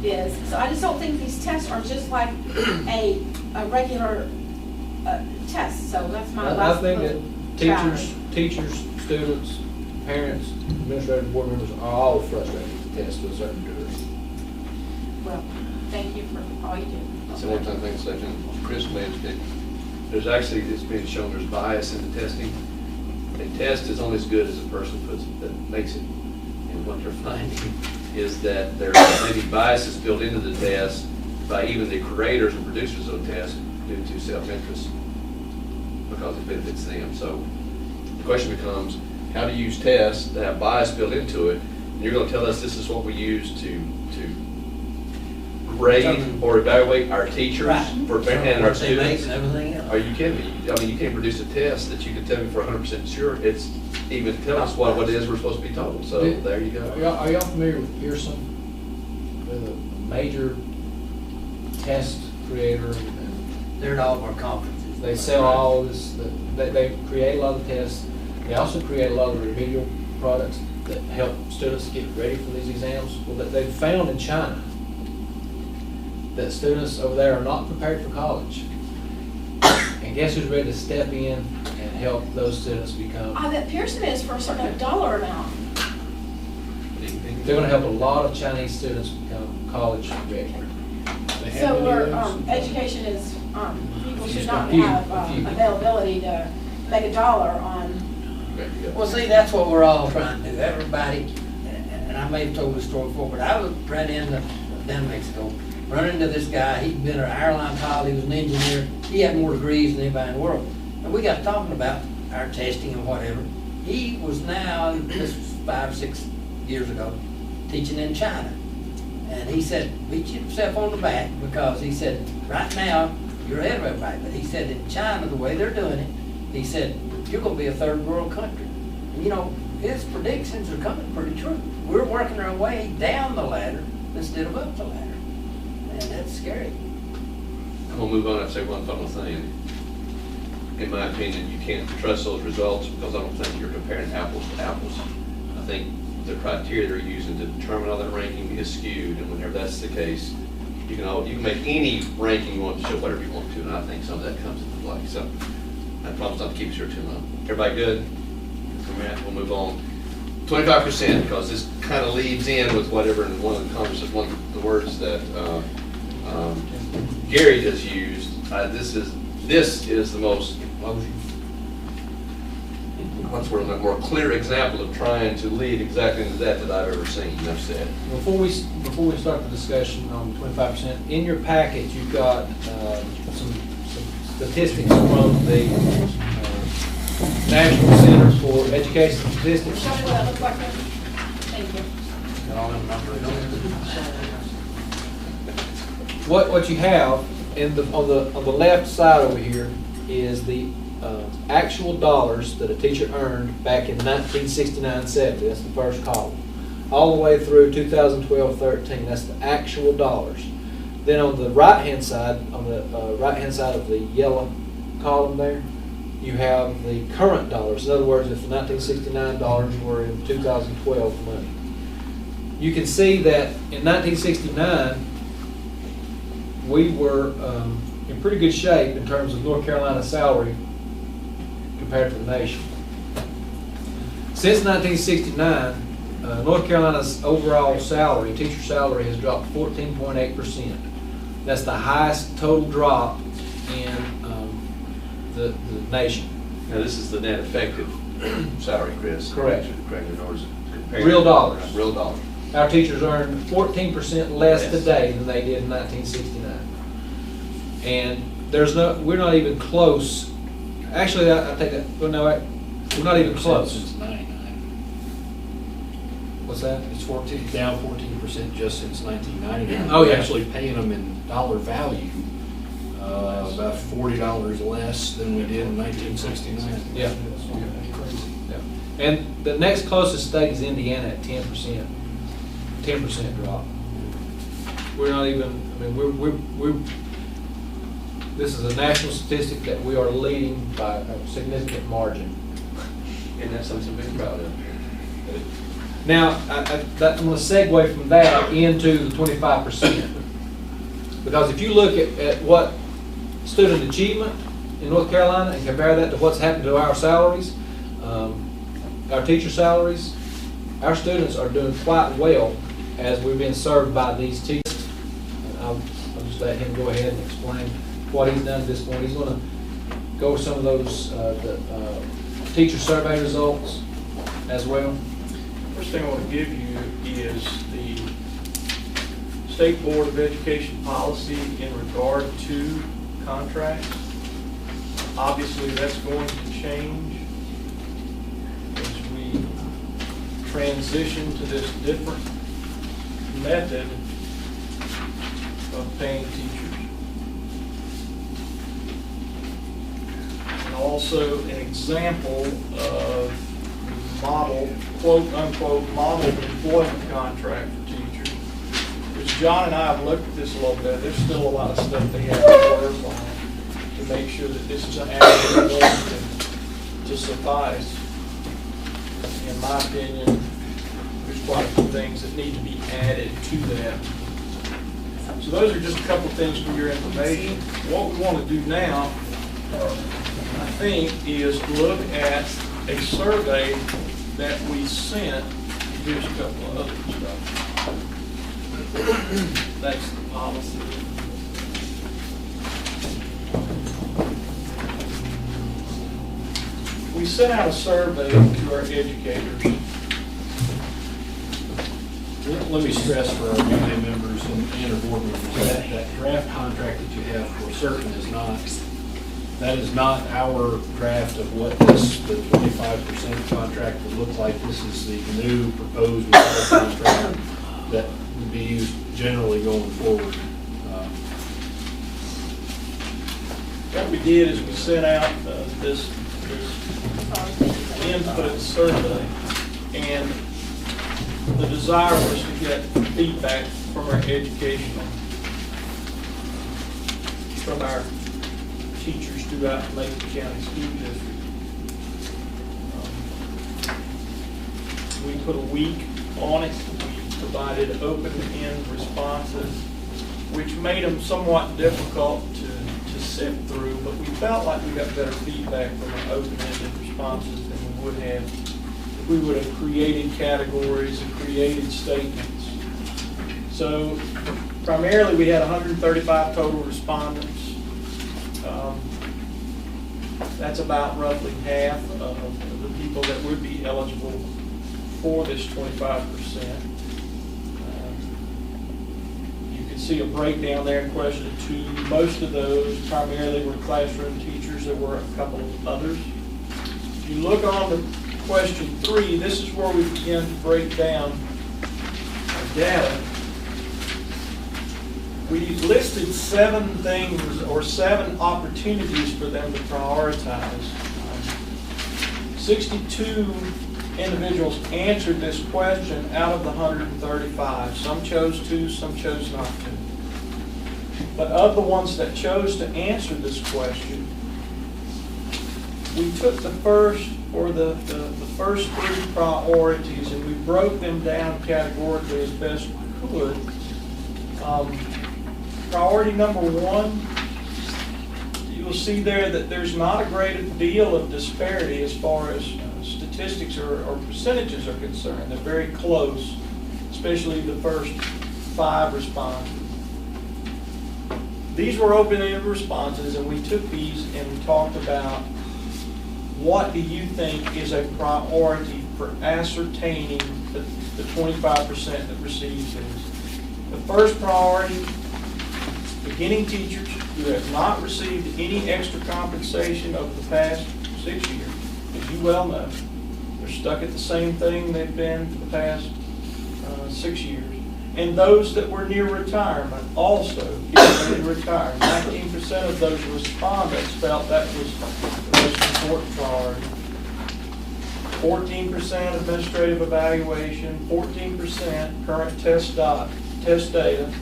is. So I just don't think these tests are just like a regular test, so that's my I last think little that teachers, students, parents, administrators, board members are all frustrated with the test to a certain degree. Well, thank you for all you do. So one time, things like Chris mentioned, there's actually, it's been shown there's bias in the testing. A test is only as good as the person that makes it. And what they're finding is that there may be biases built into the test by even the creators and producers of the test due to self-interest, because it benefits them. So the question becomes, how do you use tests that have bias built into it? And you're going to tell us this is what we use to grade or evaluate our teachers Right. and our What they make students? and everything else. Are you kidding me? I mean, you can't produce a test that you can tell me for 100% sure it's even tell us what it is we're supposed to be told. So there you Are go. y'all familiar with Pearson? They're the major test creator, and They're at all of our conferences. they sell all this, they create a lot of tests. They also create a lot of remedial products that help students get ready for these exams. Well, they found in China that students over there are not prepared for college. And guess who's ready to step in and help those students become? I bet Pearson is for a certain dollar amount. They're gonna help a lot of Chinese students become college ready. So where, education is, people should not Few. have availability to make a dollar on. There you go. Well, see, that's what we're all trying to do. Everybody, and I may have told this story before, but I was right down Mexico, run into this guy. He'd been an airline pilot. He was an engineer. He had more degrees than anybody in the world. And we got talking about our testing and whatever. He was now, this was 5 or 6 years ago, teaching in China. And he said, beat yourself on the back, because he said, right now, you're ahead of everybody. But he said, in China, the way they're doing it, he said, you're going to be a third world country. And you know, his predictions are coming pretty true. We're working our way down the ladder instead of up the ladder. And that's scary. I'm gonna move on and say one final thing. In my opinion, you can't trust those results because I don't think you're comparing apples to apples. I think the criteria they're using to determine how that ranking is skewed, and whenever that's the case, you can make any ranking you want to show whatever you want to, and I think some of that comes into play. So I promise not to keep us here too long. Everybody good? We'll move on. 25%, because this kind of leads in with whatever in one of the conversations, one of the words that Gary just used. This is the most, what's the word, a more clear example of trying to lead exactly into that I've ever seen. Enough said. Before we start the discussion on 25%, in your package, you've got some statistics from the National Center for Education Statistics. Show me what that looks like. Thank you. What you have on the left side over here is the actual dollars that a teacher earned back in 1969-70. That's the first column. All the way through 2012-13. That's the actual dollars. Then on the right-hand side, of the yellow column there, you have the current dollars. In other words, if the 1969 dollars were in 2012 money. You can see that in 1969, we were in pretty good shape in terms of North Carolina salary compared to the nation. Since 1969, North Carolina's overall salary, teacher salary, has dropped 14.8%. That's the highest total drop in the nation. Now, this is the net effective salary, Chris. Correct. In order to compare. Real dollars. Real dollars. Our teachers earn 14% less Yes. today than they did in 1969. And we're not even close. Actually, I take that, well, no, we're not even close. Since 99. What's that? It's down 14% just since 1999. Oh, yeah. We're actually paying them in dollar value, about $40 less than we did in 1969. Yeah. Yeah. And the next closest state is Indiana at 10%. 10% drop. We're not even, I mean, This is a national statistic that we are leading by a significant margin. And that's something to be proud of. Now, I'm going to segue from that into the 25%. Because if you look at what student achievement in North Carolina and compare that to what's happened to our salaries, our teacher salaries, our students are doing quite well as we've been served by these teachers. I'll just let him go ahead and explain what he's done at this point. He's going to go over some of those teacher survey results as well. First thing I want to give you is the State Board of Education policy in regard to contracts. Obviously, that's going to change as we transition to this different method of paying teachers. And also an example of model, quote unquote, model employment contract for teachers. Which John and I have looked at this a little bit. There's still a lot of stuff they have to work on to make sure that this is an adequate one to suffice. In my opinion, there's quite a few things that need to be added to that. So those are just a couple things for your information. What we want to do now, I think, is look at a survey that we sent. Here's a couple of other stuff. That's the policy. We sent out a survey to our educators. Let me stress for our union members and our board members, that draft contract that you have for certain is not, that is not our draft of what the 25% contract would look like. This is the new proposed contract that would be used generally going forward. What we did is we sent out this input survey, and the desire was to get feedback from our from our teachers throughout the Macon County School District. We put a week on it. We provided open-end responses, which made them somewhat difficult to sift through, but we felt like we got better feedback from our open-ended responses than we would have if we would have created categories and created statements. So primarily we had 135 total respondents. That's about roughly half of the people that would be eligible for this 25%. You can see a breakdown there in question 2. Most of those primarily were classroom teachers. There were a couple of others. If you look on to question 3, this is where we begin to break down our data. We listed 7 things or 7 opportunities for them to prioritize. 62 individuals answered this question out of the 135. Some chose to, some chose not to. But of the ones that chose to answer this question, we took the first first 3 priorities and we broke them down categorically as best we could. Priority number 1, you'll see there that there's not a great deal of disparity as far as statistics or percentages are concerned. They're very close, especially the first 5 responses. These were open-ended responses, and we took these and we talked about what do you think is a priority for ascertaining the 25% that receives this. The first priority, beginning teachers who have not received any extra compensation over the past 6 years. As you well know, they're stuck at the same thing they've been for the past 6 years. And those that were near retirement also getting retired. 19% of those respondents felt that was the most important priority. 14% administrative evaluation, 14% current test data,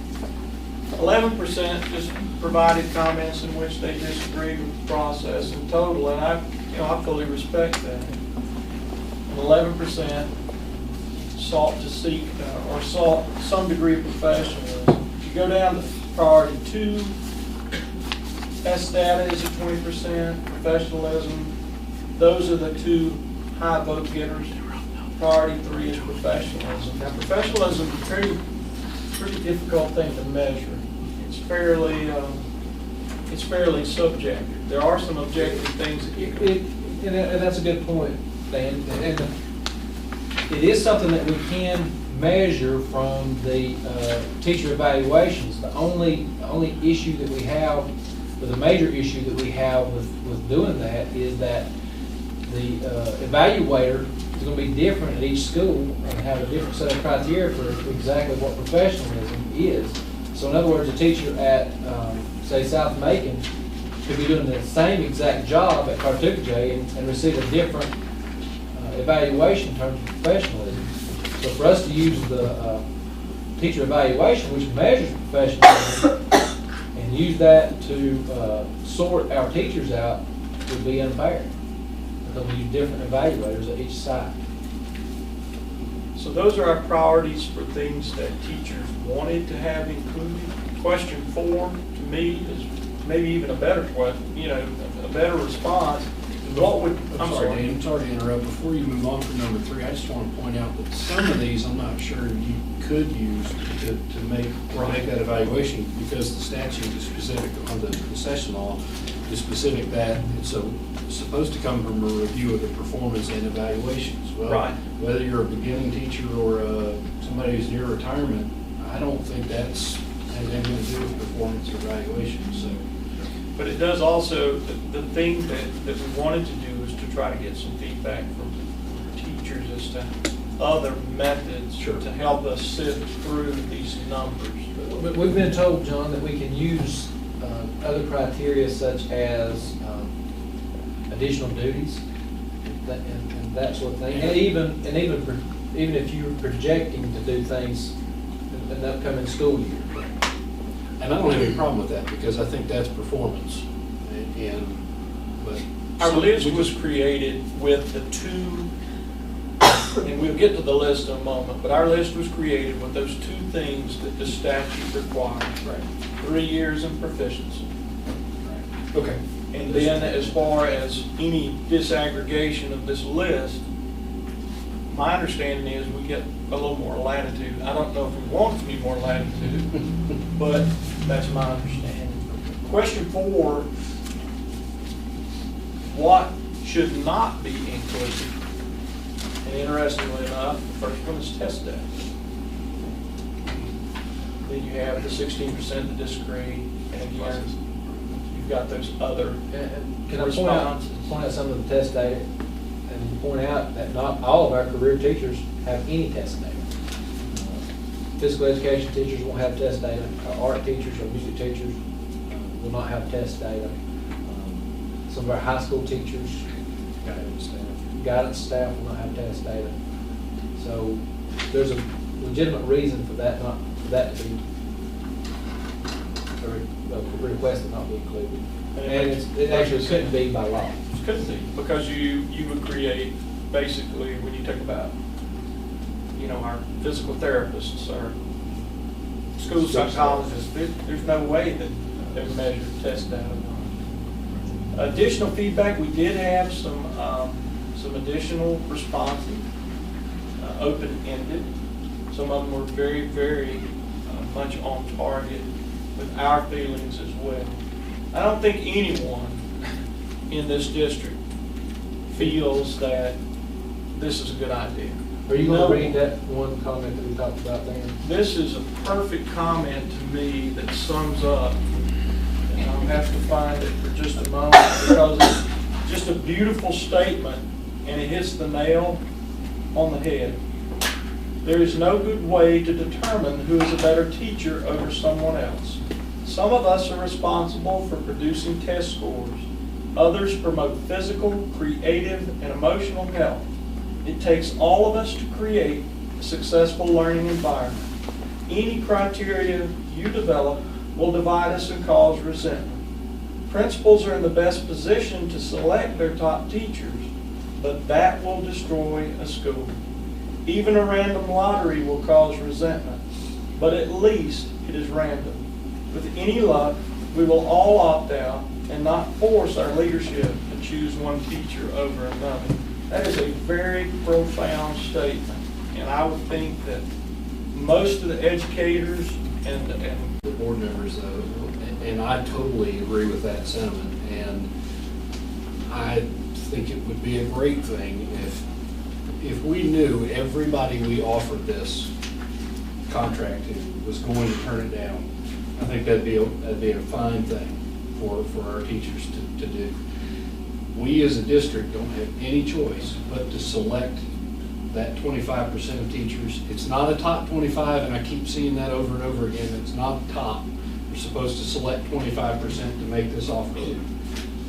11% just provided comments in which they disagreed with the process in total, and I fully respect that. And 11% sought to seek or sought some degree of professionalism. If you go down to priority 2, test data is at 20%, professionalism. Those are the 2 high vote getters. Priority 3 is professionalism. Now, professionalism is a pretty difficult thing to measure. It's fairly subjective. There are some objective things that you can. And that's a good point, Dan. And it is something that we can measure from the teacher evaluations. The only issue that we have, or the major issue that we have with doing that is that the evaluator is going to be different at each school and have a different set of criteria for exactly what professionalism is. So in other words, a teacher at, say, South Macon could be doing the same exact job at Cartucci and receive a different evaluation in terms of professionalism. So for us to use the teacher evaluation, which measures professionalism, and use that to sort our teachers out would be unfair. Because we use different evaluators at each site. So those are our priorities for things that teachers wanted to have included. Question 4, to me, is maybe even a better question, a better response. What would, I'm sorry, Dan, I'm sorry to interrupt. Before you move on to number 3, I just want to point out that some of these I'm not sure you could use to make that evaluation, because the statute is specific on the concession law is specific that it's supposed to come from a review of the performance and evaluations. Well, right. Whether you're a beginning teacher or somebody who's near retirement, I don't think that's has anything to do with performance or evaluation. So. But it does also, the thing that we wanted to do is to try to get some feedback from teachers as to other methods to help us sift through these numbers. But we've been told, John, that we can use other criteria such as additional duties and that sort of thing. And even if you're projecting to do things in the upcoming school year. And I don't have any problem with that, because I think that's performance. But our list was created with the 2, and we'll get to the list in a moment, but our list was created with those 2 things that the statute requires. Right. 3 years in proficiency. Right. Okay. And then as far as any disaggregation of this list, my understanding is we get a little more latitude. I don't know if we want to be more latitude, but that's my understanding. Question 4, what should not be included? And interestingly enough, the first one is test data. Then you have the 16% that disagree, and again, you've got those other Can I responses. point out some of the test data and point out that not all of our career teachers have any test data. Physical education teachers won't have test data. Our art teachers or music teachers will not have test data. Some of our high school teachers, guidance staff will not have test data. So there's a legitimate reason for that to be a request to not be included. And it actually couldn't be by law. It couldn't be, because you would create, basically, when you talk about, our physical therapists, our school psychologists, there's no way that they measure test data. Additional feedback, we did have some additional responses, open-ended. Some of them were very, very much on target with our feelings as well. I don't think anyone in this district feels that this is a good idea. Are you going to read that one comment that we talked about then? This is a perfect comment to me that sums up, and I'll have to find it for just a moment, because it's just a beautiful statement, and it hits the nail on the head. There is no good way to determine who is a better teacher over someone else. Some of us are responsible for producing test scores. Others promote physical, creative, and emotional health. It takes all of us to create a successful learning environment. Any criteria you develop will divide us and cause resentment. Principals are in the best position to select their top teachers, but that will destroy a school. Even a random lottery will cause resentment, but at least it is random. With any luck, we will all opt out and not force our leadership to choose one teacher over another. That is a very profound statement, and I would think that most of the educators and The board members, though, and I totally agree with that sentiment, and I think it would be a great thing if we knew everybody we offered this contract to was going to turn it down. I think that'd be a fine thing for our teachers to do. We as a district don't have any choice but to select that 25% of teachers. It's not a top 25, and I keep seeing that over and over again. It's not top. You're supposed to select 25% to make this offer to.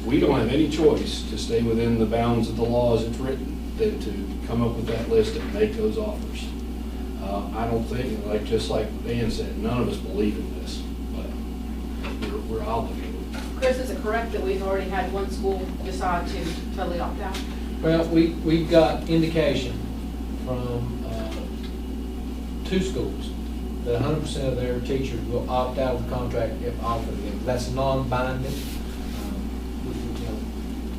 We don't have any choice to stay within the bounds of the law as it's written than to come up with that list and make those offers. I don't think, just like Dan said, none of us believe in this, but we're obligated. Chris, is it correct that we've already had one school decide to totally opt out? Well, we've got indication from two schools that 100% of their teachers will opt out of the contract if offered again. That's non-binding.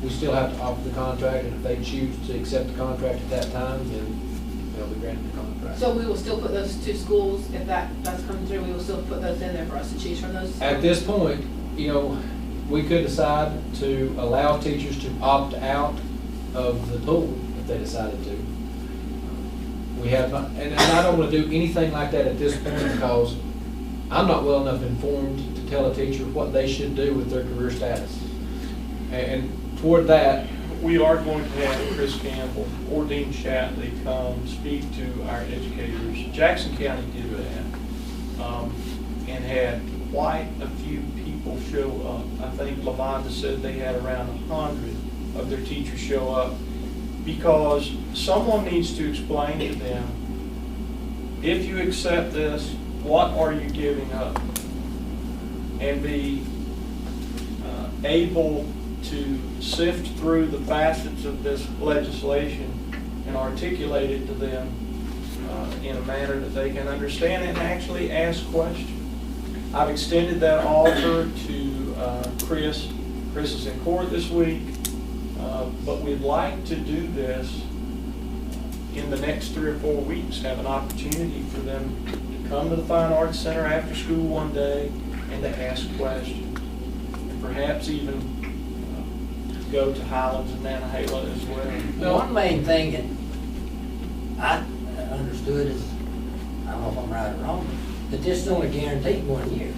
We still have to offer the contract, and if they choose to accept the contract at that time, then they'll be granted the contract. So we will still put those two schools, if that does come through, we will still put those in there for us to choose from those? At this point, we could decide to allow teachers to opt out of the pool if they decided to. We have not, and I don't want to do anything like that at this point because I'm not well enough informed to tell a teacher what they should do with their career status. And toward that, we are going to have Chris Campbell or Dean Shatley come speak to our educators. Jackson County did that and had quite a few people show up. I think LaVonda said they had around 100 of their teachers show up because someone needs to explain to them, if you accept this, what are you giving up? And be able to sift through the facets of this legislation and articulate it to them in a manner that they can understand and actually ask questions. I've extended that offer to Chris. Chris is in court this week, but we'd like to do this in the next 3 or 4 weeks, have an opportunity for them to come to the Fine Arts Center after school one day and to ask questions, and perhaps even go to Highlands and Nantahala as well. One main thing that I understood is, I don't know if I'm right or wrong, that this is only guaranteed 1 year.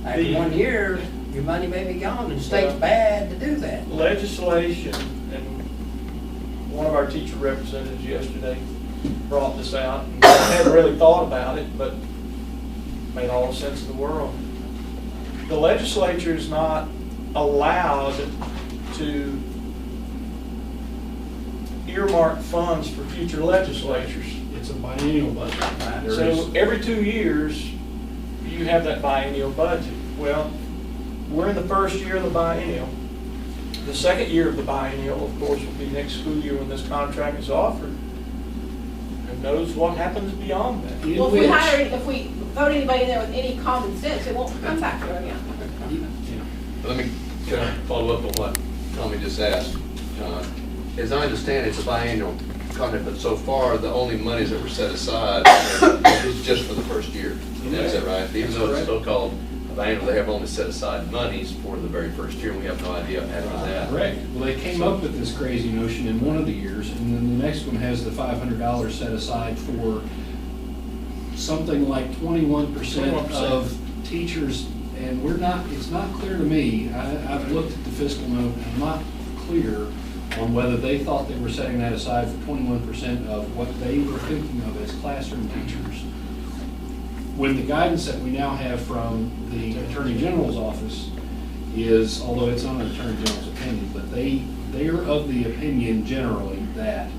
After 1 year, your money may be gone, and the state's bad to do that. Legislation, and one of our teacher representatives yesterday brought this out, and I hadn't really thought about it, but made all the sense in the world. The legislature is not allowed to earmark funds for future legislatures. It's a biennial budget. So every 2 years, you have that biennial budget. Well, we're in the first year of the biennial. The second year of the biennial, of course, will be next school year when this contract is offered. Who knows what happens beyond that? Well, if we vote anybody in there with any common sense, it won't come back here again. Can I follow up on what Tommy just asked? As I understand, it's a biannual contract, but so far, the only monies that were set aside is just for the first year. Is that right? Even though it's so-called biannual, they have only set aside monies for the very first year, and we have no idea after that. Correct. Well, they came up with this crazy notion in one of the years, and then the next one has the $500 set aside for something like 21% of teachers, and it's not clear to me. I've looked at the fiscal note, and I'm not clear on whether they thought they were setting that aside for 21% of what they were thinking of as classroom teachers. When the guidance that we now have from the Attorney General's office is, although it's not an Attorney General's opinion, but they are of the opinion generally that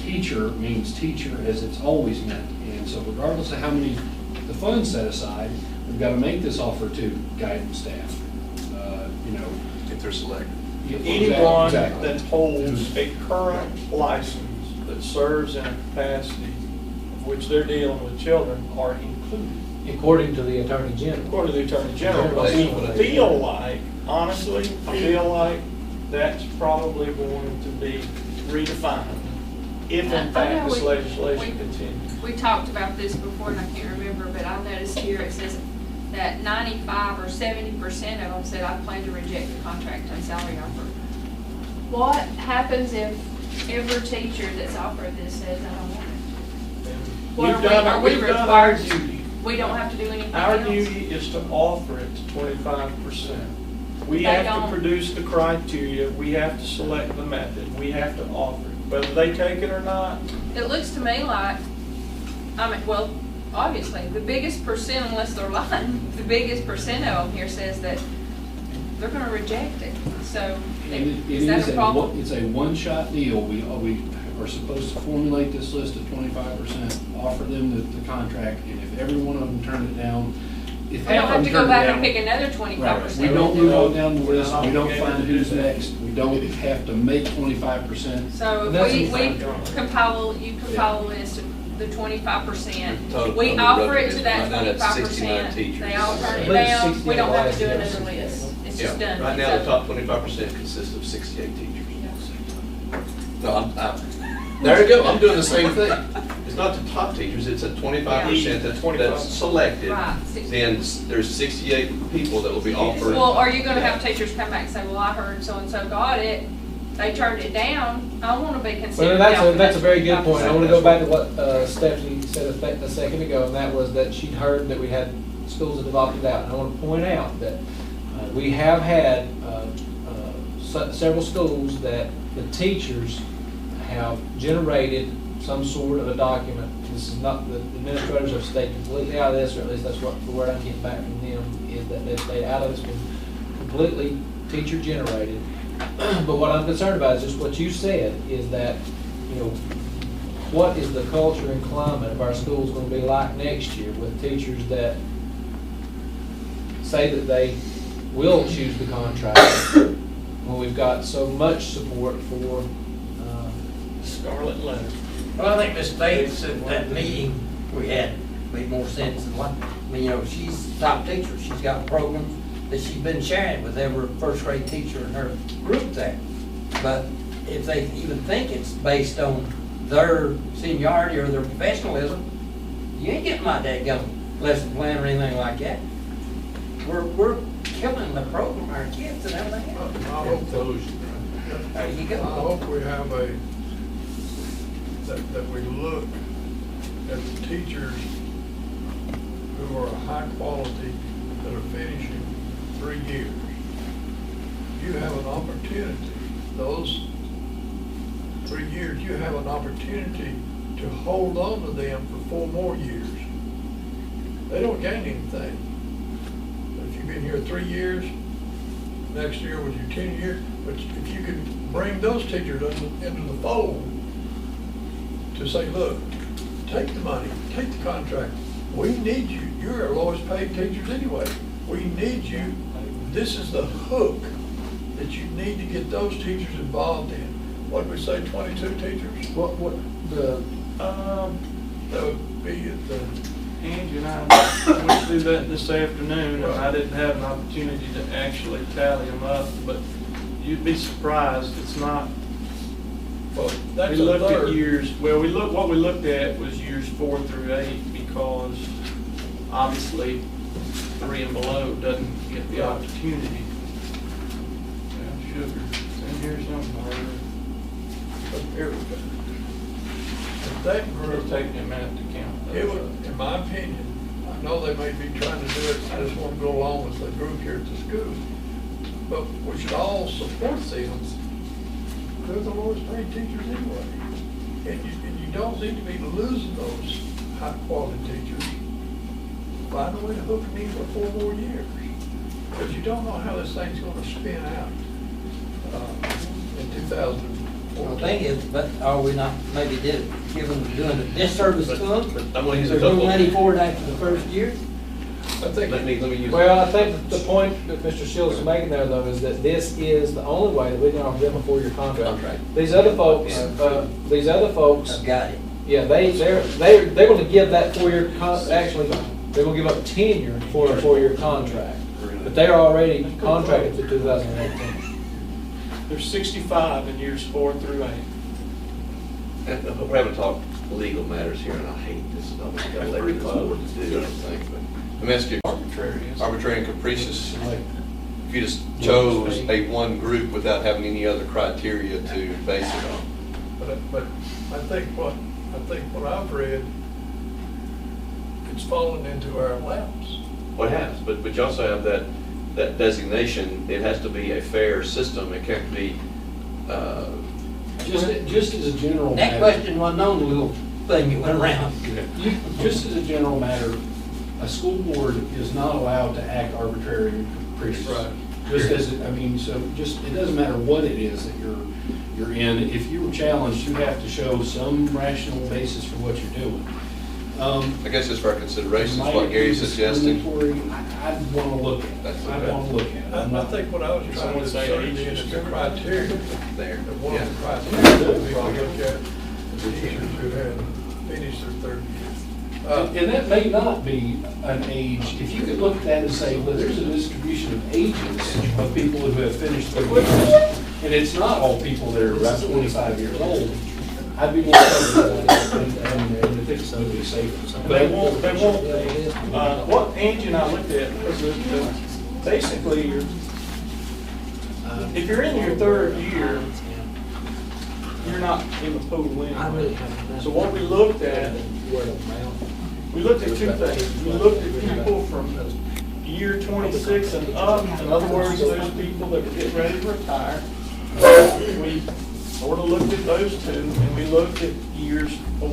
teacher means teacher as it's always meant. And so regardless of how many the funds set aside, we've got to make this offer to guidance staff. You know, If they're selected. Anyone Exactly. that holds a current license that serves in a capacity of which they're dealing with children are included, According to the Attorney General. according to the Attorney General. But we feel like, honestly, I feel like that's probably going to be redefined if I in know fact this we- legislation continues. We talked about this before, and I can't remember, but I noticed here it says that 95 or 70% of them said, I plan to reject the contract and salary offer. What happens if every teacher that's offered this says, I don't want it? What We've are we- done, are we we've done our required- duty. We don't have to do anything Our else? duty is to offer it to 25%. We They have don't. to produce the criteria, we have to select the method, we have to offer it. Whether they take it or not, It looks to me like, I mean, well, obviously, the biggest percent, unless they're lying, the biggest percent of them here says that they're gonna reject it. So, And it is that is a problem? it's a one-shot deal. We are supposed to formulate this list of 25%, offer them the contract, and if every one of them turn it down, if We don't half have of to them go turn it back and down. pick another Right, 25%. we don't move on down the We're list, not we don't obligated find to do who's that. next, we don't have to make 25%. So And that's if what I'm we talking compile, you compile a list of the 25%, Total we number offer it of to that right now that's 69 25%, teachers. they all turn I it believe it's down, we 68 don't have last to do year. another list. It's just Yeah, done. right now, the So- top 25% consists of 68 teachers. No, there you go, I'm doing the same thing. It's not the top teachers, it's a 25% that's selected. Right. Then there's 68 people that will be offered. Well, are you gonna have teachers come back and say, well, I heard so-and-so got it, they turned it down, I wanna be considered. Well, down that's a for very that good point. I 25%. want to go back to what Stephanie said a second ago, and that was that she'd heard that we had schools that have opted out. And I want to point out that we have had several schools that the teachers have generated some sort of a document. This is not, the administrators have stayed completely out of this, or at least that's what the word I'm getting back from them, is that they've stayed out of it. It's been completely teacher generated. But what I'm concerned about is just what you said, is that, you know, what is the culture and climate of our schools going to be like next year with teachers that say that they will choose the contract when we've got so much support for, scarlet letter. Well, I think Ms. Bates at that meeting we had made more sense than what, I mean, you know, she's a top teacher. She's got programs that she's been sharing with every first grade teacher in her group there. But if they even think it's based on their seniority or their professionalism, you ain't getting my dadgum lesson plan or anything like that. We're killing the program, our kids and everything else. I hope There you I go. hope we have that we look at the teachers who are high quality, that are finishing 3 years. You have an opportunity, those 3 years, you have an opportunity to hold on to them for 4 more years. They don't gain anything. If you've been here 3 years, next year was your 10 year, but if you can bring those teachers into the fold to say, look, take the money, take the contract, we need you, you're our lowest paid teachers anyway, we need you, this is the hook that you need to get those teachers involved in. What did we say, 22 teachers? what the, That would be at the, Angie and I went through that this afternoon, and I didn't have an opportunity to actually tally them up, but you'd be surprised, it's not. well, We that's a looked at third. years, well, what we looked at was years 4 through 8, because obviously 3 and below doesn't get the opportunity. Well, sugar, it's in here somewhere. Here we go. If that It'll group, take me a minute to count those it up. would, in my opinion, I know they may be trying to do it, I just want to go along with the group here at the school. But we should all support them. They're the lowest paid teachers anyway. And you don't need to be losing those high quality teachers. Find a way to hook them in for 4 more years. Because you don't know how this thing's gonna spin out, in 2014. Well, the thing is, but are we not, maybe did doing a disservice to them? But I'm gonna use a There's no couple. money for it after the first year? I think, Let me use. Well, I think the point that Mr. Shields is making there, though, is that this is the only way that we can offer them a 4-year contract. Contract. These other folks, I've got it. yeah, they're gonna give that 4-year actually, they're gonna give up tenure for a 4-year contract. But they're already contracted through 2018. There's 65 in years 4 through 8. And we're having to talk legal matters here, and I hate this. I'm gonna let you forward to do, I don't think, but let me ask you, Arbitrary, is arbitrary and capricious, if you just chose a one group without having any other criteria to base it on? but I think what I've read, it's fallen into our laps. Well, it has, but you also have that designation, it has to be a fair system, it can't be, Just as a general That matter. question wasn't on the little thing that went around. Just as a general matter, a school board is not allowed to act arbitrary and capricious. Right. Just as, it doesn't matter what it is that you're in. If you were challenged, you have to show some rational basis for what you're doing. I guess just for our consideration, Might is what it be Gary's suggesting. discriminatory? I'd want to look at it. That's I'd okay. want to look at it. I think what I was trying to say is the criteria, There, that one yeah. of the criteria that we look at the teachers who had finished their 3rd year. And that may not be an age, if you could look at that and say, well, there's a distribution of ages of people who have finished their years, and it's not all people that are about 25 years old, I'd be more comfortable and think so would be safer. They won't, what Angie and I looked at was basically, if you're in your 3rd year, you're not in the pool anyway. So what we looked at, we looked at 2 things. We looked at people from year 26 and up, in other words, those people that were getting ready to retire. We sort of looked at those 2, and we looked at years 4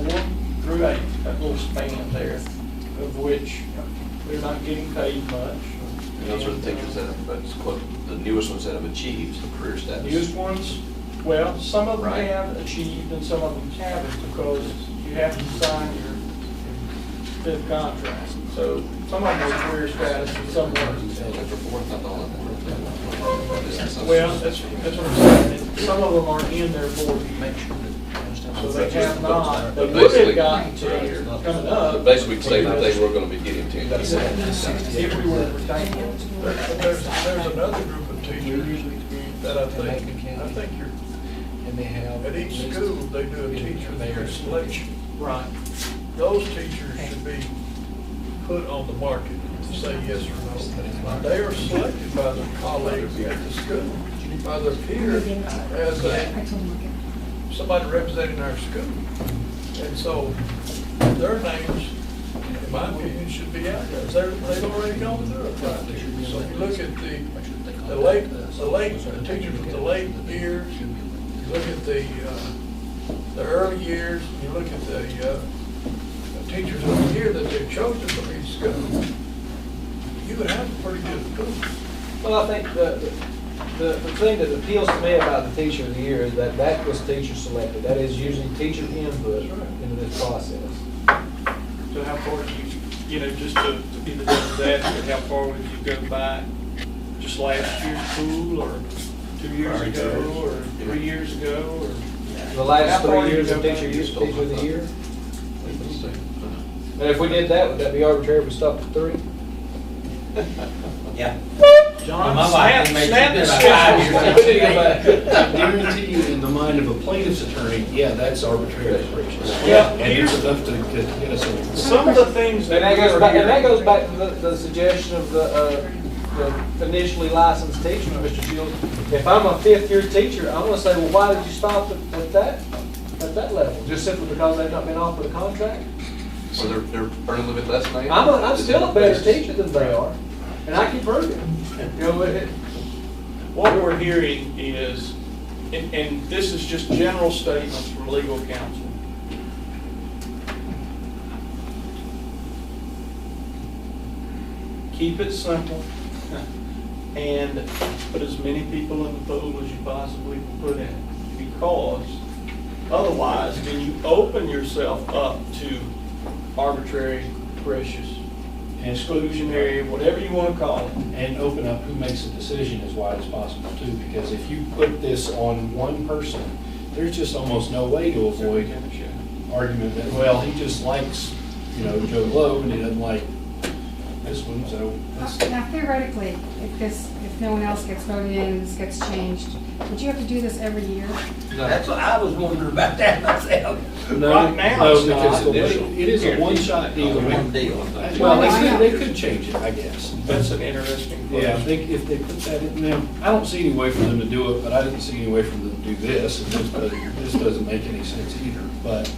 through 8, that little span there, of which they're not getting paid much. And those are the teachers that have, that's what, the newest ones that have achieved the career status. Newest ones, well, some of them Right. have achieved and some of them haven't, because you have to sign your 5th contract. So some of them are career status and some weren't. Well, that's what I'm saying. Some of them are in their 4th year. So they have not, they would have gotten to coming up. Basically, we could say that they were gonna be getting tenure. If we were retaining. But there's another group of teachers that I think you're, And they have. at each school, they do a teacher selection. Right. Those teachers should be put on the market to say yes or no. They are selected by their colleagues at the school, by their peers, as somebody representing our school. And so their names, in my opinion, should be out there. They've already gone through a criteria. So if you look at the teachers with the late years, you look at the early years, you look at the teachers of the year that they've chosen from each school, you would have a pretty good pool. Well, I think the thing that appeals to me about the teacher of the year is that was teacher selected. That is usually teacher input into this process. So how far do you just to be the judge of that, how far would you go back? Just last year's pool, or 2 years ago, or 3 years ago, or? The last How far 3 do you years of go back? teacher of the year. And if we did that, would that be arbitrary if we stopped at 3? Yeah. John, My wife snap made the it about schedule. 5 years. I guarantee you, in the mind of a plaintiff's attorney, yeah, that's arbitrary and capricious. Yeah, And it's enough to get us in. Some of the things And that that goes back to the suggestion of the initially licensed teacher, Mr. Shields. If I'm a 5th year teacher, I'm gonna say, well, why did you stop at that level? Just simply because they've not been offered a contract? So they're earning a little bit less than they are? I'm still a better teacher than they are, and I can prove it. You know, what we're hearing is, and this is just general statements from legal counsel. Keep it simple and put as many people in the pool as you possibly can put in. Because Otherwise, then you open yourself up to arbitrary, capricious, exclusionary, whatever you want to call it. And open up who makes a decision as wide as possible too, because if you put this on one person, there's just almost no way to avoid argument that, well, he just likes, you know, Joe Blow and he doesn't like this one, so. that's- Now theoretically, if no one else gets voted in and this gets changed, would you have to do this every year? That's what I was wondering about that myself. No, Right now, no, it's because not. the way- it is a one-shot deal. One deal. Well, I know. they could change it, I guess. That's an interesting Yeah, question. if they put that in there, I don't see any way for them to do it, but I didn't see any way for them to do this, and this doesn't make any sense either, but.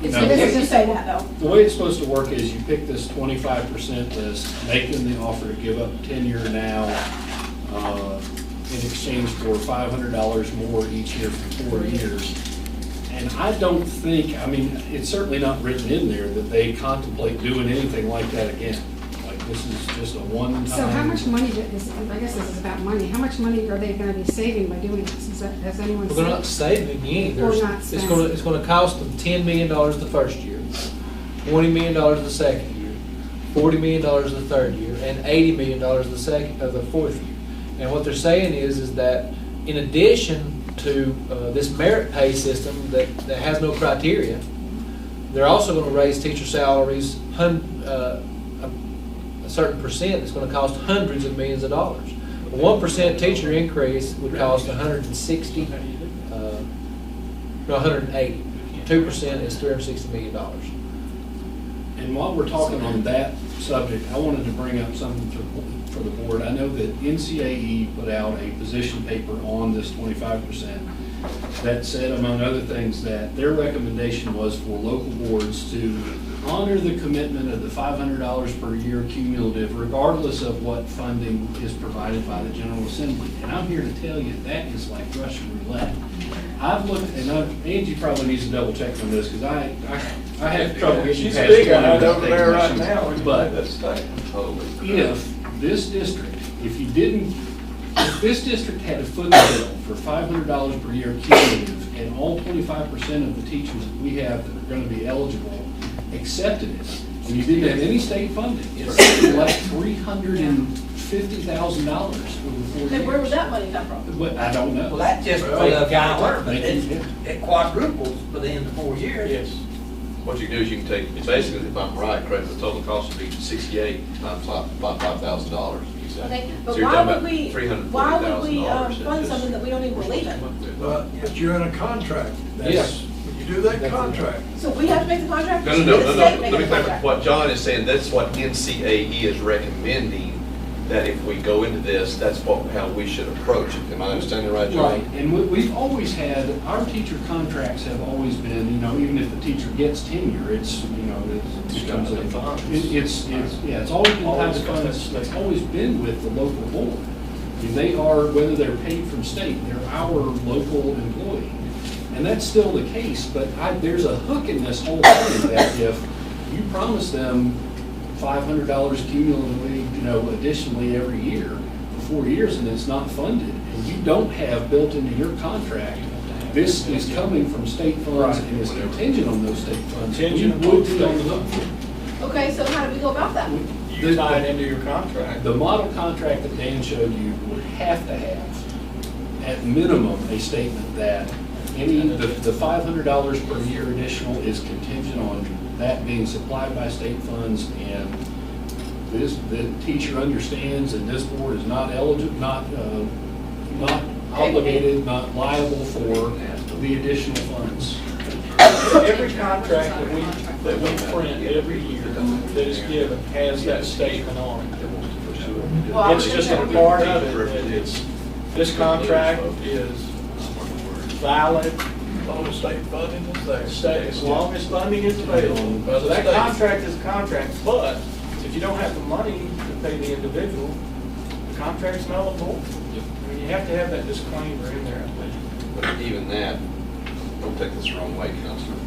you It's, know, it doesn't say that though. The way it's supposed to work is you pick this 25% list, make them the offer to give up tenure now, in exchange for $500 more each year for 4 years. And I don't think, I mean, it's certainly not written in there that they contemplate doing anything like that again. Like, this is just a one-time. So how much money I guess this is about money, how much money are they gonna be saving by doing this? Has anyone Well, said? they're not saving any. Or There's- not It's spending. gonna, it's gonna cost them $10 million the first year, $20 million the second year, $40 million the third year, and $80 million the fourth year. And what they're saying is that in addition to this merit pay system that has no criteria, they're also gonna raise teacher salaries, a certain percent that's gonna cost hundreds of millions of dollars. A 1% teacher increase would cost 160, no, 180. 2% is $360 million. And while we're talking on that subject, I wanted to bring up something for the board. I know that NCAE put out a position paper on this 25% that said, among other things, that their recommendation was for local boards to honor the commitment of the $500 per year cumulative, regardless of what funding is provided by the General Assembly. And I'm here to tell you, that is like Russian roulette. I've looked, and Angie probably needs to double check on this, because I have trouble getting She's past big one on of it the over there right things. now. But That's Totally. if this district, if this district had a foot the bill for $500 per year cumulative, and all 25% of the teachers that we have that are gonna be eligible accepted it, and you didn't have any state funding, it's like $350,000 over 4 years. Then where would that money come from? But I don't know. Well, that's just for the guy work, but They can- it quadruples within the 4 years. Yes. What you do is you can take, basically, if I'm right, correct, the total cost would be 68 times $5,000. Okay, So but you're why talking would about we, $340,000. why would we fund It's something that we don't even believe in? But you're in a contract. Yes. When you do that contract, So we have to make the contract? No, no, Should no, the no, state no, make let me the clarify, contract? what John is saying, that's what NCAE is recommending, that if we go into this, that's how we should approach it. Am I understanding right, John? Right, and we've always had, our teacher contracts have always been, you know, even if the teacher gets tenure, it's, you know, it's always been tied to funds, it's always been with the local board. I mean, they are, whether they're paid from state, they're our local employee. And that's still the case, but there's a hook in this whole thing that if you promise them $500 cumulatively, you know, additionally every year for 4 years, and it's not funded, and you don't have built into your contract, this is coming from state funds and is contingent on those state funds, you Contingent would on be on the hook for it. Okay, so how do we go about that? You tie it into your contract. The model contract that Dan showed you would have to have, at minimum, a statement that the $500 per year additional is contingent on that being supplied by state funds, and the teacher understands that this board is not eligible, not obligated, not liable for the additional funds. Every contract that we print every year that is given has that statement on it. Well, I It's would just think a that part of it, that this contract is valid, all the state funding is there. state, as long as funding is available. So that contract is a contract, but if you don't have the money to pay the individual, the contract's null and void. I mean, you have to have that disclaimer in there, I think. But even that, don't take this the wrong way, Counselor.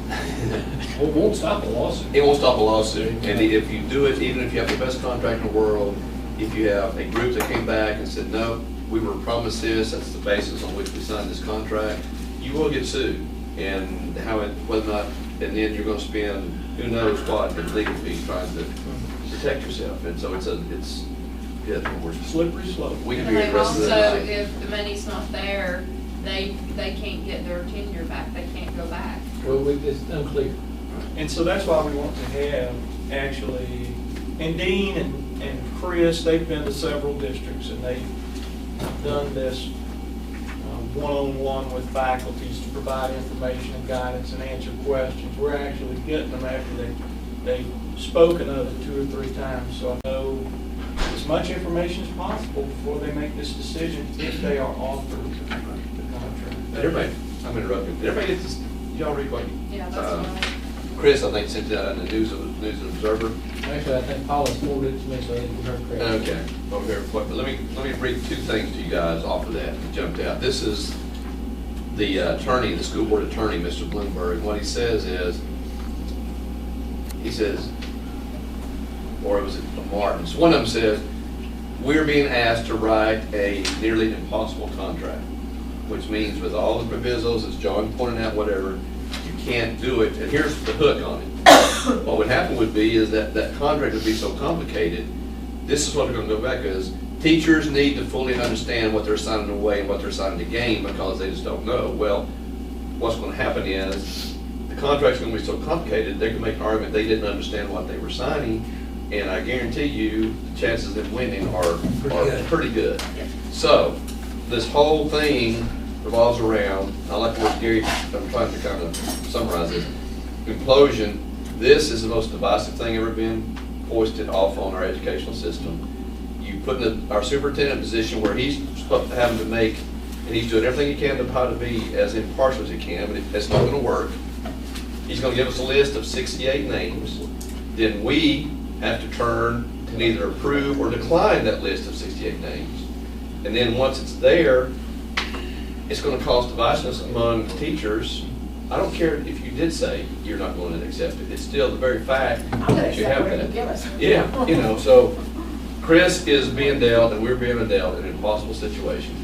Well, it won't stop a lawsuit. It won't stop a lawsuit, and if you do it, even if you have the best contract in the world, if you have a group that came back and said, no, we were promised this, that's the basis on which we signed this contract, you will get sued. And how it, whether or not, and then you're gonna spend who knows what in legal fees trying to protect yourself. And so yeah, we're Slippery slope. we can And be then the rest of the also, night. if the money's not there, they can't get their tenure back, they can't go back. Well, it's unclear. And so that's why we want to have, actually, and Dean and Chris, they've been to several districts, and they've done this one-on-one with faculties to provide information and guidance and answer questions. We're actually getting them after they've spoken of it 2 or 3 times, so I know as much information as possible before they make this decision, if they are offered the contract. Did everybody, I'm interrupting, did everybody get this, y'all read what? Yeah, that's right. Chris, I think, sent that in the News Observer. Actually, I think Paula forwarded it to me, so I didn't hear correctly. Okay, over here, but let me read 2 things to you guys off of that that jumped out. This is the attorney, the school board attorney, Mr. Bloomberg. What he says is, or was it Martin? So one of them says, we're being asked to write a nearly impossible contract, which means with all the provisos, as John pointed out, whatever, you can't do it. And here's the hook on it. What would happen would be is that contract would be so complicated. This is what we're going to go back is teachers need to fully understand what they're signing away and what they're signing to gain because they just don't know. Well, what's going to happen is the contract's going to be so complicated, they can make an argument they didn't understand what they were signing, and I guarantee you the chances of them winning are pretty good. So this whole thing revolves around, I like the word Gary, I'm trying to kind of summarize this. Implosion, this is the most divisive thing ever been foisted off on our educational system. You put our superintendent in a position where he's having to make, and he's doing everything he can to try to be as impartial as he can, but it's not going to work. He's going to give us a list of 68 names. Then we have to turn and either approve or decline that list of 68 names. And then once it's there, it's going to cause divisiveness among teachers. I don't care if you did say you're not going to accept it. It's still the very fact that you have that. Yeah, you know, so Chris is being dealt and we're being dealt in an impossible situation.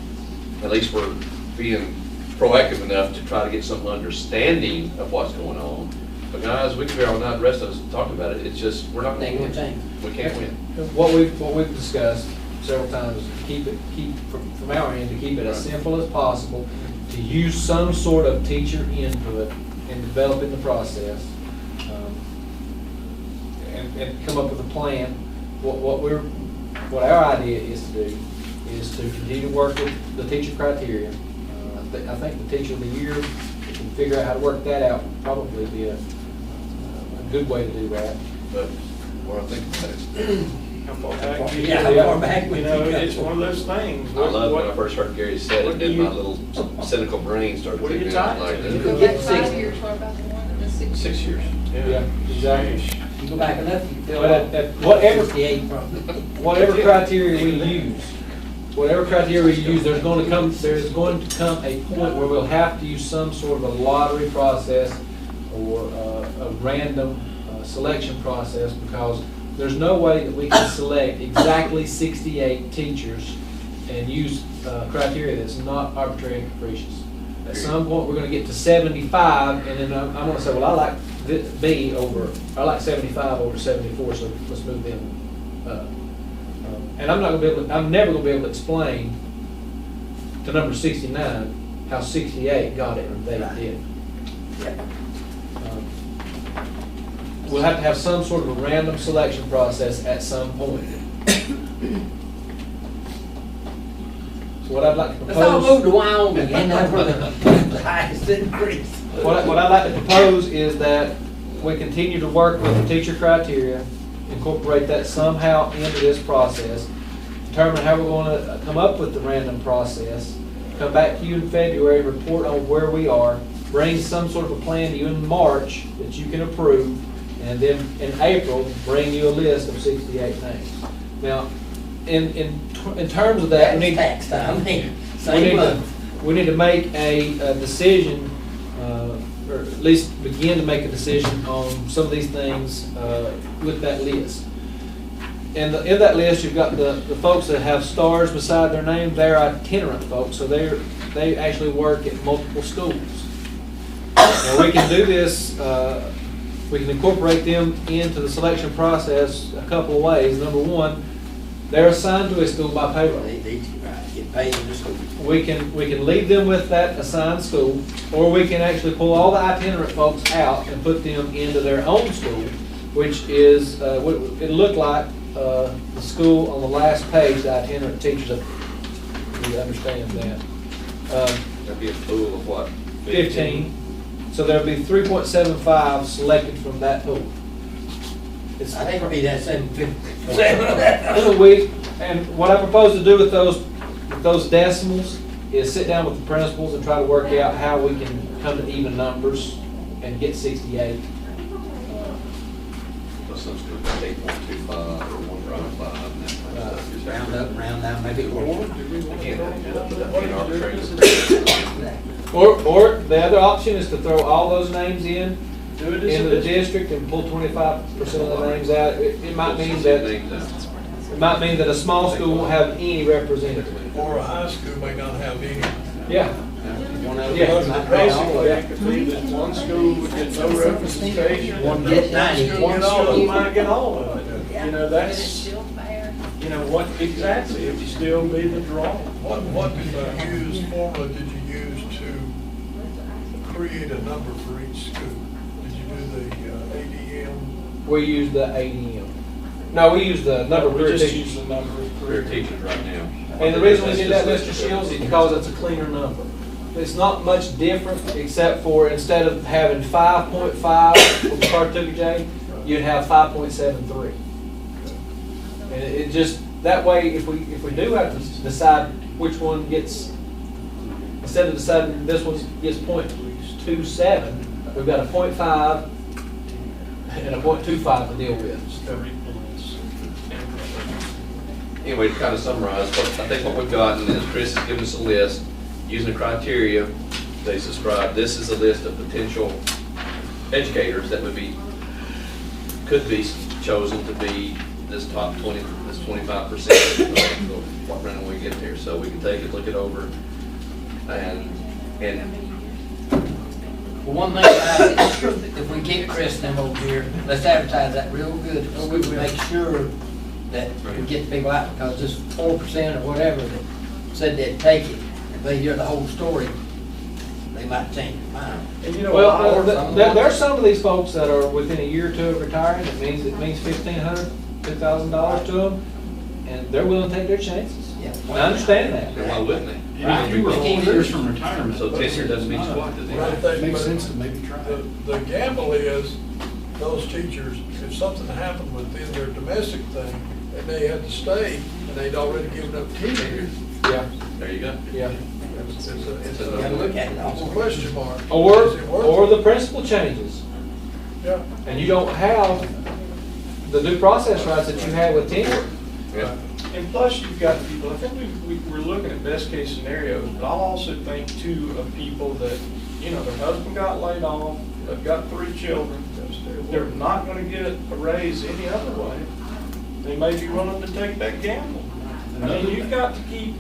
At least we're being proactive enough to try to get some understanding of what's going on. But guys, we can be all night, the rest of us talking about it. It's just, we're not going to win. We can't win. What we've discussed several times, keep from our end, to keep it as simple as possible, to use some sort of teacher input in developing the process, and come up with a plan. What our idea is to do is to continue to work with the teacher criteria. I think the teacher of the year, if we can figure out how to work that out, would probably be a good way to do that. But what I think about it, How far back? Yeah, how far back You would know, you go? it's one of those things. I love when I first heard Gary say what it, do and you- my little cynical brain started What are you thinking out tied like to? You that. could get Like 6 5 years, what about the one in the 6 6 years. Yeah, exactly. You go back enough, you fill But out at whatever, 68 from. whatever criteria we use, there's going to come a point where we'll have to use some sort of a lottery process or a random selection process, because there's no way that we can select exactly 68 teachers and use criteria that's not arbitrary and capricious. At some point, we're going to get to 75, and then I'm going to say, well, I like I like 75 over 74, so let's move them up. And I'm never going to be able to explain to number 69 how 68 got it and they did. We'll have to have some sort of a random selection process at some point. So what I'd like to Let's all propose. move to Wyoming, and that's where the highest increase. What I'd like to propose is that we continue to work with the teacher criteria, incorporate that somehow into this process, determine how we're going to come up with the random process, come back to you in February, report on where we are, bring some sort of a plan to you in March that you can approve, and then in April, bring you a list of 68 names. Now, in terms of that, we That's tax time, man. we Same need month. we need to make a decision, or at least begin to make a decision on some of these things with that list. in that list, you've got the folks that have stars beside their name, they're itinerant folks, so they actually work at multiple schools. Now, we can do this, we can incorporate them into the selection process a couple of ways. Number one, they're assigned to a school by payroll. They get paid in the school. We can leave them with that assigned school, or we can actually pull all the itinerant folks out and put them into their own school, which is, it looked like the school on the last page, the itinerant teachers, if you understand that. That'd be a pool of what? 15. So there'll be 3.75 selected from that pool. It's I think it'll be that 750. And what I propose to do with those decimals is sit down with the principals and try to work out how we can come to even numbers and get 68. So some schools got 8.25 or 1.5 and that kind of stuff. Is that Round up, round down, maybe more. Again, arbitrary. Or the other option is to throw all those names in Do it as a into the district. district and pull 25% of the names out. It might mean that a small school won't have any representative. Or a high school may not have any. Yeah. One of Yeah. them. Basically, it could be that one school would get no representation. One get 90. One school might get all of it. You know, But it's that's, still fair. you know, what exactly, it would still be the draw. What did you use, formula did you use to create a number for each school? Did you do the ADM? We use the ADM. No, we use the number of We career just teachers. use the number of Career career. teachers right now. And the reason we did that, Mr. Shields, is because it's a cleaner number. It's not much different, except for instead of having 5.5 from Saratoga J, you'd have 5.73. And it just, that way, if we do have to decide which one gets, instead of deciding this one gets .27, we've got a 0.5 and a 0.25 to deal with. Anyway, to kind of summarize, I think what we've gotten is Chris has given us a list using the criteria they subscribe. This is a list of potential educators that could be chosen to be this top 20, this 25%. What round we get there, so we can take it, look it over, and Well, one thing about it, if we get Chris and them over here, let's advertise that real good, so we will make sure that we get the people out, because this 4% or whatever that said they'd take it, if they hear the whole story, they might change their mind. And you know, Well, I- there are some of these folks that are within a year or two of retiring. It means $1,500, $2,000 to them, and they're willing to take their chances. Yeah. And I understand that. then why wouldn't they? And if you were 4 years from retirement. So tenure doesn't mean squat to them. Well, I think- Makes sense to maybe try it. The gamble is, those teachers, if something happened within their domestic thing, and they had to stay, and they'd already given up tenure, Yeah, There you go. yeah. it's You gotta look at it a all. question mark. Or, Is it worth or it? the principal changes, Yeah. and you don't have the due process rights that you had with tenure. Yeah. And plus, you've got people, I think we're looking at best case scenarios, but I'll also think too of people that, you know, their husband got laid off, they've got 3 children, they're not gonna get a raise any other way. They may be willing to take that gamble. I mean, you've got to keep,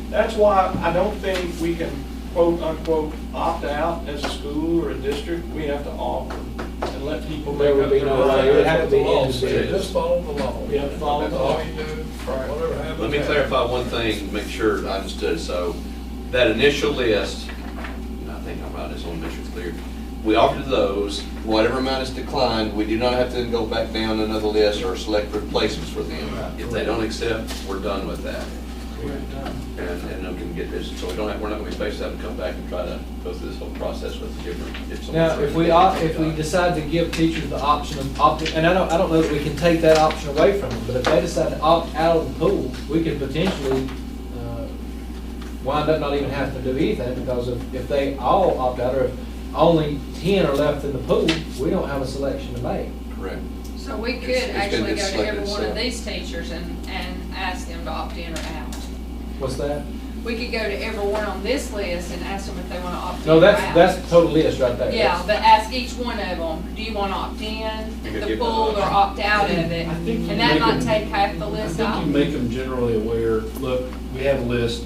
that's why I don't think we can quote unquote opt out as a school or a district. We have to offer and let people make There would up be their no mind. way. It would have to be That's what the law individual. says. Just follow the law. We have to follow the That's law. all you do, whatever happens. Let me happens. clarify one thing, make sure I understood. So that initial list, and I think I'm right, I just want to make sure it's clear. We offered those, whatever amount is declined, we do not have to then go back down another list or select replacements for them. If they don't accept, we're done with that. And then can get this, so we're not gonna be spaced out and come back and try to go through this whole process with different. Now, if we decide to give teachers the option of opting, and I don't know that we can take that option away from them, but if they decide to opt out of the pool, we could potentially wind up not even having to do anything, because if they all opt out, or if only 10 are left in the pool, we don't have a selection to make. Correct. So we could It's gonna actually get go to every selected, one of so. these teachers and ask them to opt in or out. What's that? we could go to everyone on this list and ask them if they wanna opt in No, or out. that's the total list right there. Yeah, but ask each one of them, do you wanna opt in, You could the give pool, them or an opt out of it? I think you And that make might them- take half the I list think off. you make them generally aware, look, we have a list.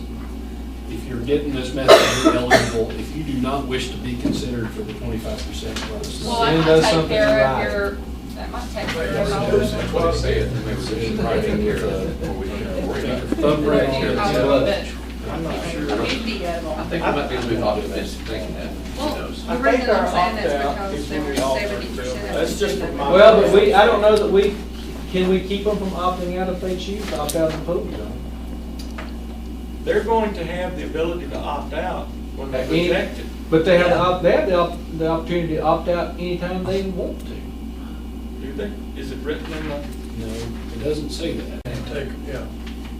If you're getting this message, you're eligible. If you do not wish to be considered for the 25%, let us know. Well, that Send might us take something care right. of your, that might take care of That's all what he said, and maybe we should write in here before we can worry about it. Thumbprint here, of too. it. I'm not sure. 50 of I them. think we might be a little bit optimistic thinking that, Well, who knows? the I reason think our I'm saying that's opt-out because is there when were we offer it, 70% of Bill. them. That's just said from they my- would. Well, but I don't know that can we keep them from opting out if they choose to opt out of the pool? They're going to have the ability to opt out when they Any- reject it. But they have the opportunity to opt out anytime they want to. Do they? Is it written in the? No, it doesn't say that. Take, yeah.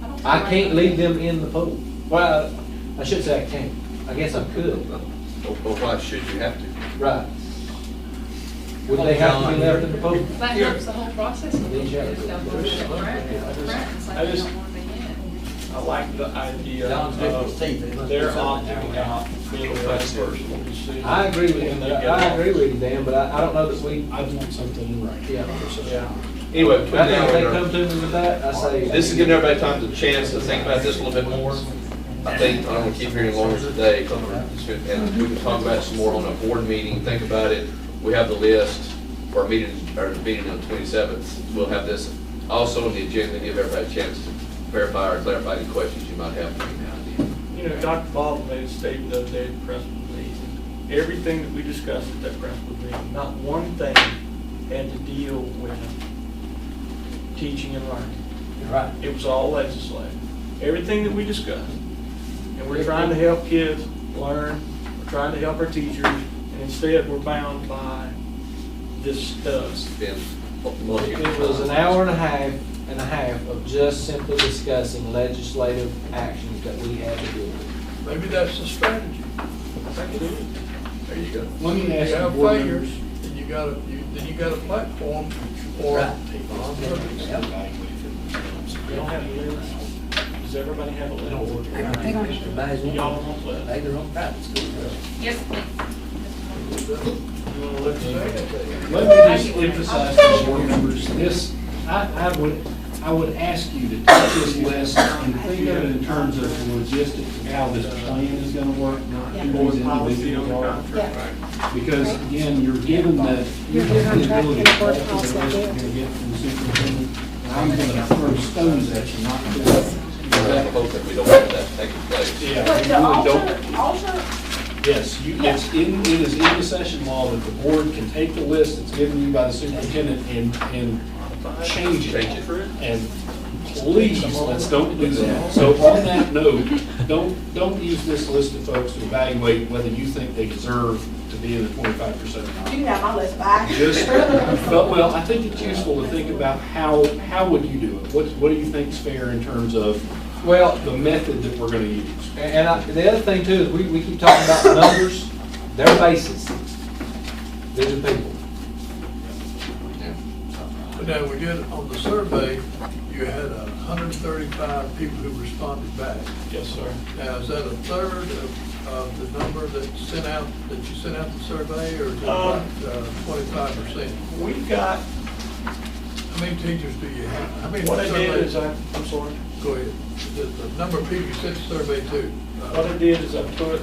don't I think can't right. leave them in the pool. Well, I should say I can't. I guess I could. Or why should you have to? Right. Would they have to be left in the pool? That helps the whole process. These You are- just don't want to be front and say I they just- don't want to be in. I like the idea John's different of seat, they must their do something opting now. out being the best personal decision. I agree with you. And they get I off. agree with you, Dan, but I don't know that we, I'd want something in writing. Yeah. Yeah. Anyway, I think if they come to me with that, I say. this is giving everybody time to chance to think about this a little bit more. I think, I don't want to keep here any longer today, and we can talk about it some more on a board meeting, think about it. We have the list for our meeting, or the meeting on the 27th. We'll have this also on the agenda, give everybody a chance to verify or clarify any questions you might have between now and then. You know, Dr. Baldwin made a statement the other day at the principal meeting. Everything that we discussed at that principal meeting, not one thing had to deal with teaching and learning. You're right. It was all legislative. Everything that we discussed. And we're trying to help kids learn, we're trying to help our teachers, and instead we're bound by this stuff. It's been It was an hour and a half of just simply discussing legislative actions that we had to do. Maybe that's the strategy. I think it is. There you go. Let me You ask you, have board failures, members. then you got a platform for. Right. Yep. We don't have a list. Does everybody have a list? They don't have to. Everybody's Y'all one, want a list? they their own private school. Yes, You want a list? Let me just emphasize to the board members, this, I would ask you to take this list and think of it in terms of the logistics of how this plan is gonna work, not who Board these policy on individuals the are. contract. Because again, you're given the, you're given the ability to alter the list you're gonna get from the superintendent. And I'm gonna throw stones at you, not to. I have a hope that we don't have that taking place. Yeah, But we the really don't. alter, Yes, it is in the session law that the board can take the list that's given you by the superintendent and change it. Change it. And please, let's don't do that. So on that note, don't use this list of folks to evaluate whether you think they deserve to be in the 25% or you not. can have my list back. Just, but, well, I think it's useful to think about how would you do it? What do you think is fair in terms of Well, the method that we're gonna use? the other thing too is we keep talking about numbers, their faces. These are people. But now we did, on the survey, you had 135 people who responded back. Yes, sir. Now, is that a third of the number that you sent out the survey, or is it about 25%? We've got, How many teachers do you have? How many what I did is surveys? I'm sorry. Go ahead. The number of people you sent the survey to. What I did is I put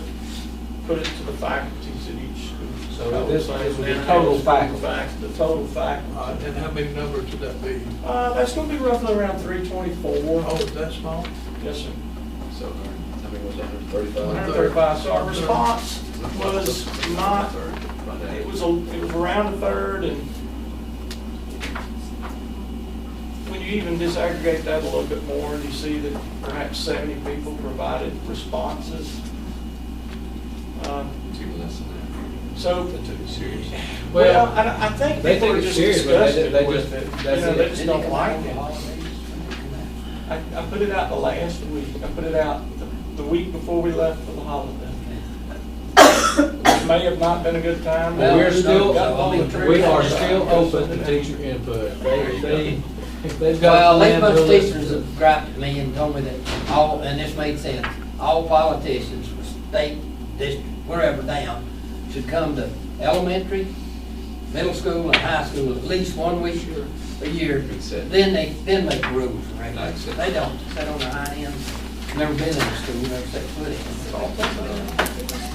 it to the faculties at each school. So this is the total faculty. The total faculty. And how many numbers would that be? That's gonna be roughly around 324. Oh, is that small? Yes, sir. So, I mean, was it 135? 135, so our response was not, it was around a third, and when you even disaggregate that a little bit more, and you see that perhaps 70 people provided responses. People less than that. So, They took it serious. well, I think They people take are it just serious, but disgusted they with just- it. You that's know, it. they just don't like it. I put it out the last week. I put it out the week before we left for the holiday. It may have not been a good time. Well, we're still, Got all the trees we are outside. still open to teacher input. If they've got. Well, a these plan bunch of to- teachers have griped at me and told me that and this made sense. all politicians, from state, district, wherever down, should come to elementary, middle school, and high school at least 1 week a year. Exactly. Then make the rules and regulations. Exactly. They don't sit on their hind ends. Never been in a school, never set foot in.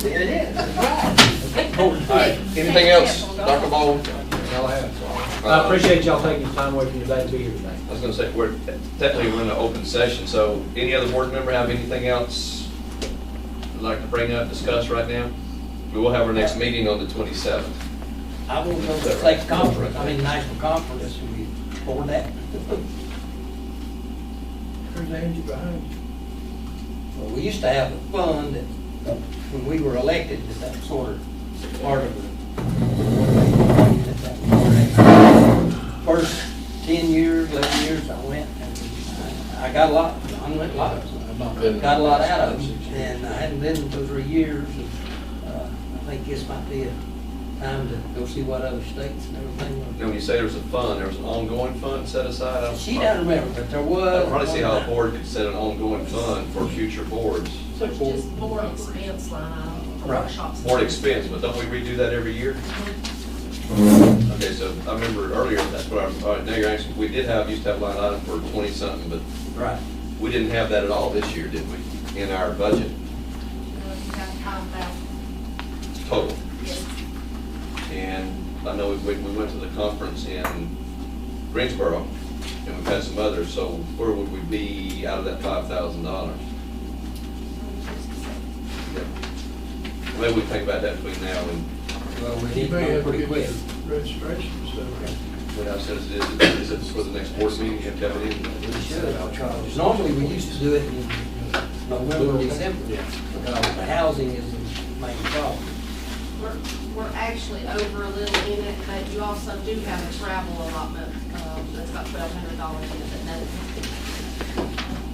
It is, it's right. All right, anything else, Dr. Ball? That's all I have. I appreciate y'all taking the time away from your day to be here today. I was gonna say, we're technically in an open session, so any other board member have anything else they'd like to bring up, discuss right now? We will have our next meeting on the 27th. I will go to the state conference, national conference, and we for that. There's Angie behind you. Well, we used to have a fund that, when we were elected, that was sort of part of the, first 10 years, 11 years I went, and I got a lot, got a lot out of it, and I hadn't been for 3 years, and I think this might be a time to go see what other states and everything. Now, when you say there's a fund, there was an ongoing fund set aside? She doesn't remember, but there was. I don't really see how a board could set an ongoing fund for future boards. It's just board expense line item for Right. workshops. Board expense, but don't we redo that every year? Okay, so I remember earlier, that's what all right, now you're asking, we used to have line item for 20-something, but Right. we didn't have that at all this year, did we, in our budget You have 5,000. total? Yes. And I know we went to the conference in Greensboro, and we've had some others, so where would we be out of that $5,000? Maybe we can think about that between now and, Well, we You need to may go have to pretty get quick. your registration stuff. what I said is it for the next board meeting, you have to have it in? We should, because normally we used to do it in November, December, because the housing is the main problem. We're actually over a little in it, but you also do have a travel allotment, that's about $1,200 in it, but no.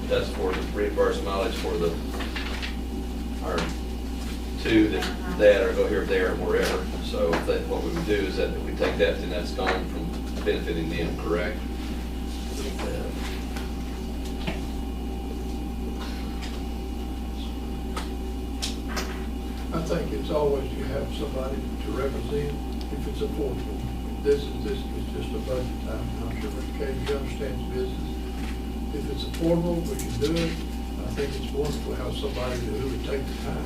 That's for the reimbursed mileage for our two that or go here, there, and wherever. So what we would do is that if we take that, then that's gone from benefiting them, correct? I think it's always you have somebody to represent if it's affordable. This is just a budget time. I'm sure Mr. Cage understands business. If it's affordable, we can do it. I think it's wonderful to have somebody who would take the time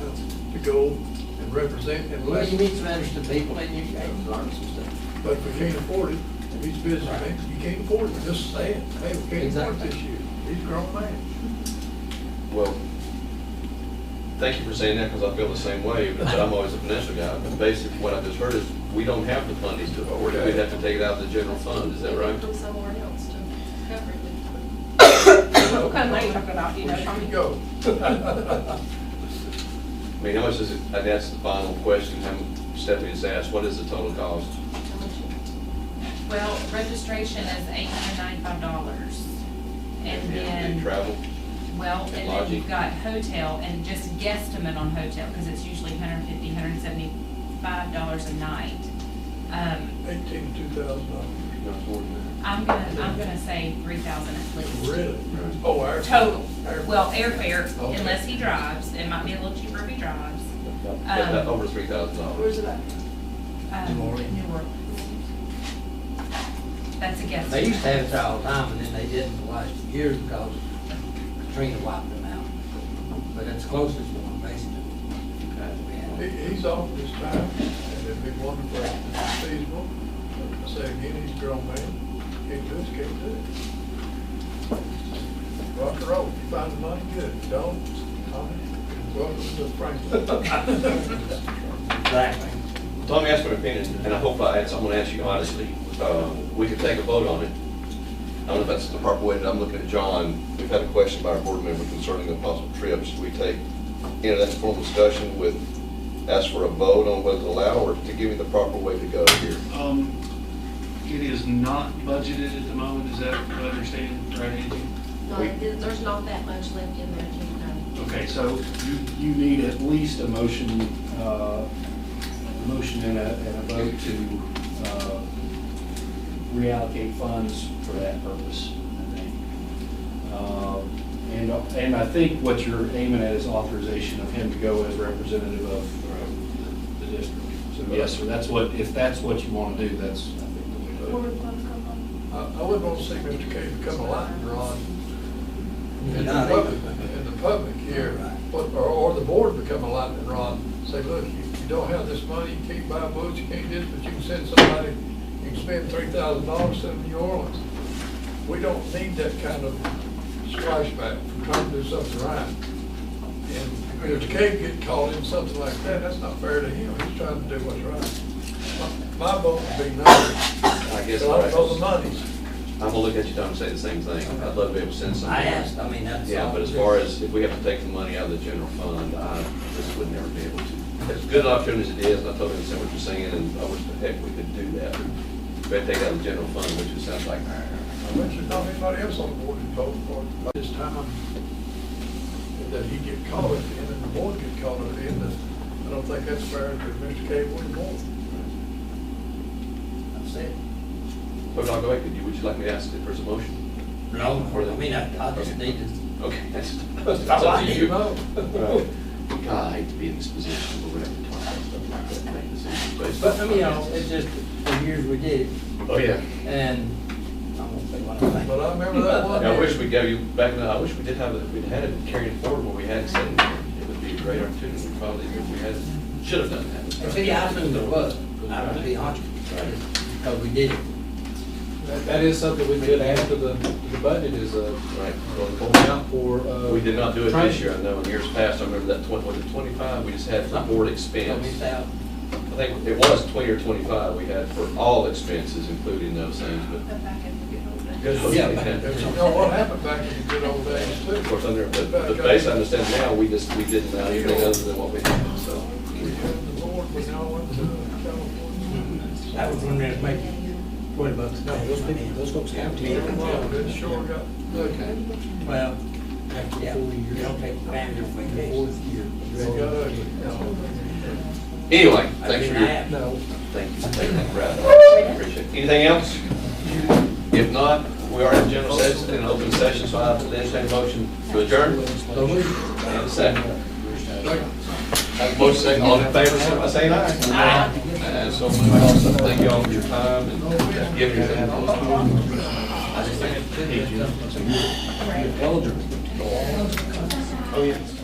to go and represent and Well, you listen. meet some interested people and you can learn some stuff. But if we can't afford it, if he's businessman, you can't afford it, just say it. Hey, we can't afford it this year. He's a grown man. Well, thank you for saying that, because I feel the same way, but I'm always a financial guy. But basically, what I just heard is, we don't have the funding to afford it. We'd have to take it out of the general fund, is that right? From somewhere else to cover it. What kind of money you talking about, you know? Where should we go? I mean, how much is it, and that's the final question, Stephanie has asked, what is the total cost? Well, registration is $895. And then, travel? well, and and then lodging. you've got hotel and just guesstimate on hotel, because it's usually $150, $175 a night. 18 to $2,000. No, it's more than I'm gonna say 3,000 at least. Really? that. Oh, our. Total. Our- Well, airfare, Okay. unless he drives, it might be a little cheaper if he drives. Over $3,000. Where's it at? New Orleans. That's a guess. They used to have it there all the time, and then they didn't the last few years because Katrina wiped them out. But it's the closest one, basically. He's off this time, and it'd be wonderful if it's feasible. I say again, he's a grown man. Can't do it, can't do it. Rock and roll. If you find the money, good. If you don't, welcome to Franklin. Exactly. Tommy asked for an opinion, and I hope I'm gonna ask you honestly, we could take a vote on it. I don't know if that's the proper way, but I'm looking at John. We've had a question by our board member concerning the possible trips. We take, into that informal discussion with, ask for a vote on whether to allow, or to give me the proper way to go here. It is not budgeted at the moment, is that what I understand, right, Angie? No, there's not that much left in there, King County. Okay, so you need at least a motion and a vote to reallocate funds for that purpose, I think. And And I think what you're aiming at is authorization of him to go as representative of the district. So yes, sir, that's what, if that's what you want to do, that's, I think, the way to do it. I wouldn't want to see Mr. K become a lightning rod in Not the public here, or the board become a lightning rod. Say, look, you don't have this money, you can't buy books, you can't do this, but you can send somebody, you can spend $3,000 sending to New Orleans. We don't need that kind of splashback from trying to do something right. And if Mr. K get caught in something like that, that's not fair to him. He's trying to do what's right. My vote would be no. I guess. So I don't know the monies. I'm gonna look at you, Tom, and say the same thing. I'd love to be able to send something. I asked, I mean, that's. Yeah, but as far as if we have to take the money out of the general fund, I just would never be able to. As good an opportunity as it is, and I totally understand what you're saying, and I wish the heck we could do that. If we had to take it out of the general fund, which it sounds like, I bet you not anybody else on the board would vote for it this time. That he get caught at the end and the board get caught at the end. I don't think that's fair to Mr. K. Wood. That's it. but I'll go ahead. Would you like me to ask if there's a motion? No, I mean, I just need to. Okay, that's all I up to need you. to know. Right. God, I hate to be in this position where we're having to talk about stuff like that, make decisions based But, on. I mean, you know, it's just, for years we did it, Oh, yeah. and I won't say what I think. But I remember that one. I wish we gave you back then. I wish we did have it. If we'd had it carried forward when we had it sitting there, it would be a great opportunity. Probably if we had, should have done that. And see, I assumed there was, I would be honest, because we did it. That is something we could add to the budget is Right. account for. We did not do it this training. year. I know in years past, I remember that was it 25? We just had for board expense. I think it was 20 or 25 we had for all expenses, including those things, but. Yeah. You know what happened back in the good old days too. Of course, under, but based on understand now, we didn't have anything other than what we had, so. We had the board, we now went to California. That was when they was making $20. No, those folks have to. Wow, it sure got, okay. Well, yeah, you don't take family vacation. They got ugly. Anyway, thanks for your, No. thank you for taking that, Brad. Appreciate it. Anything else? If not, we are in general session, in open session, so I have to entertain a motion to adjourn. And a second. Have a motion second, all in favor, say by saying aye. Aye. And so moved also. Thank you all for your time and giving your time. Eligible. Oh, yes.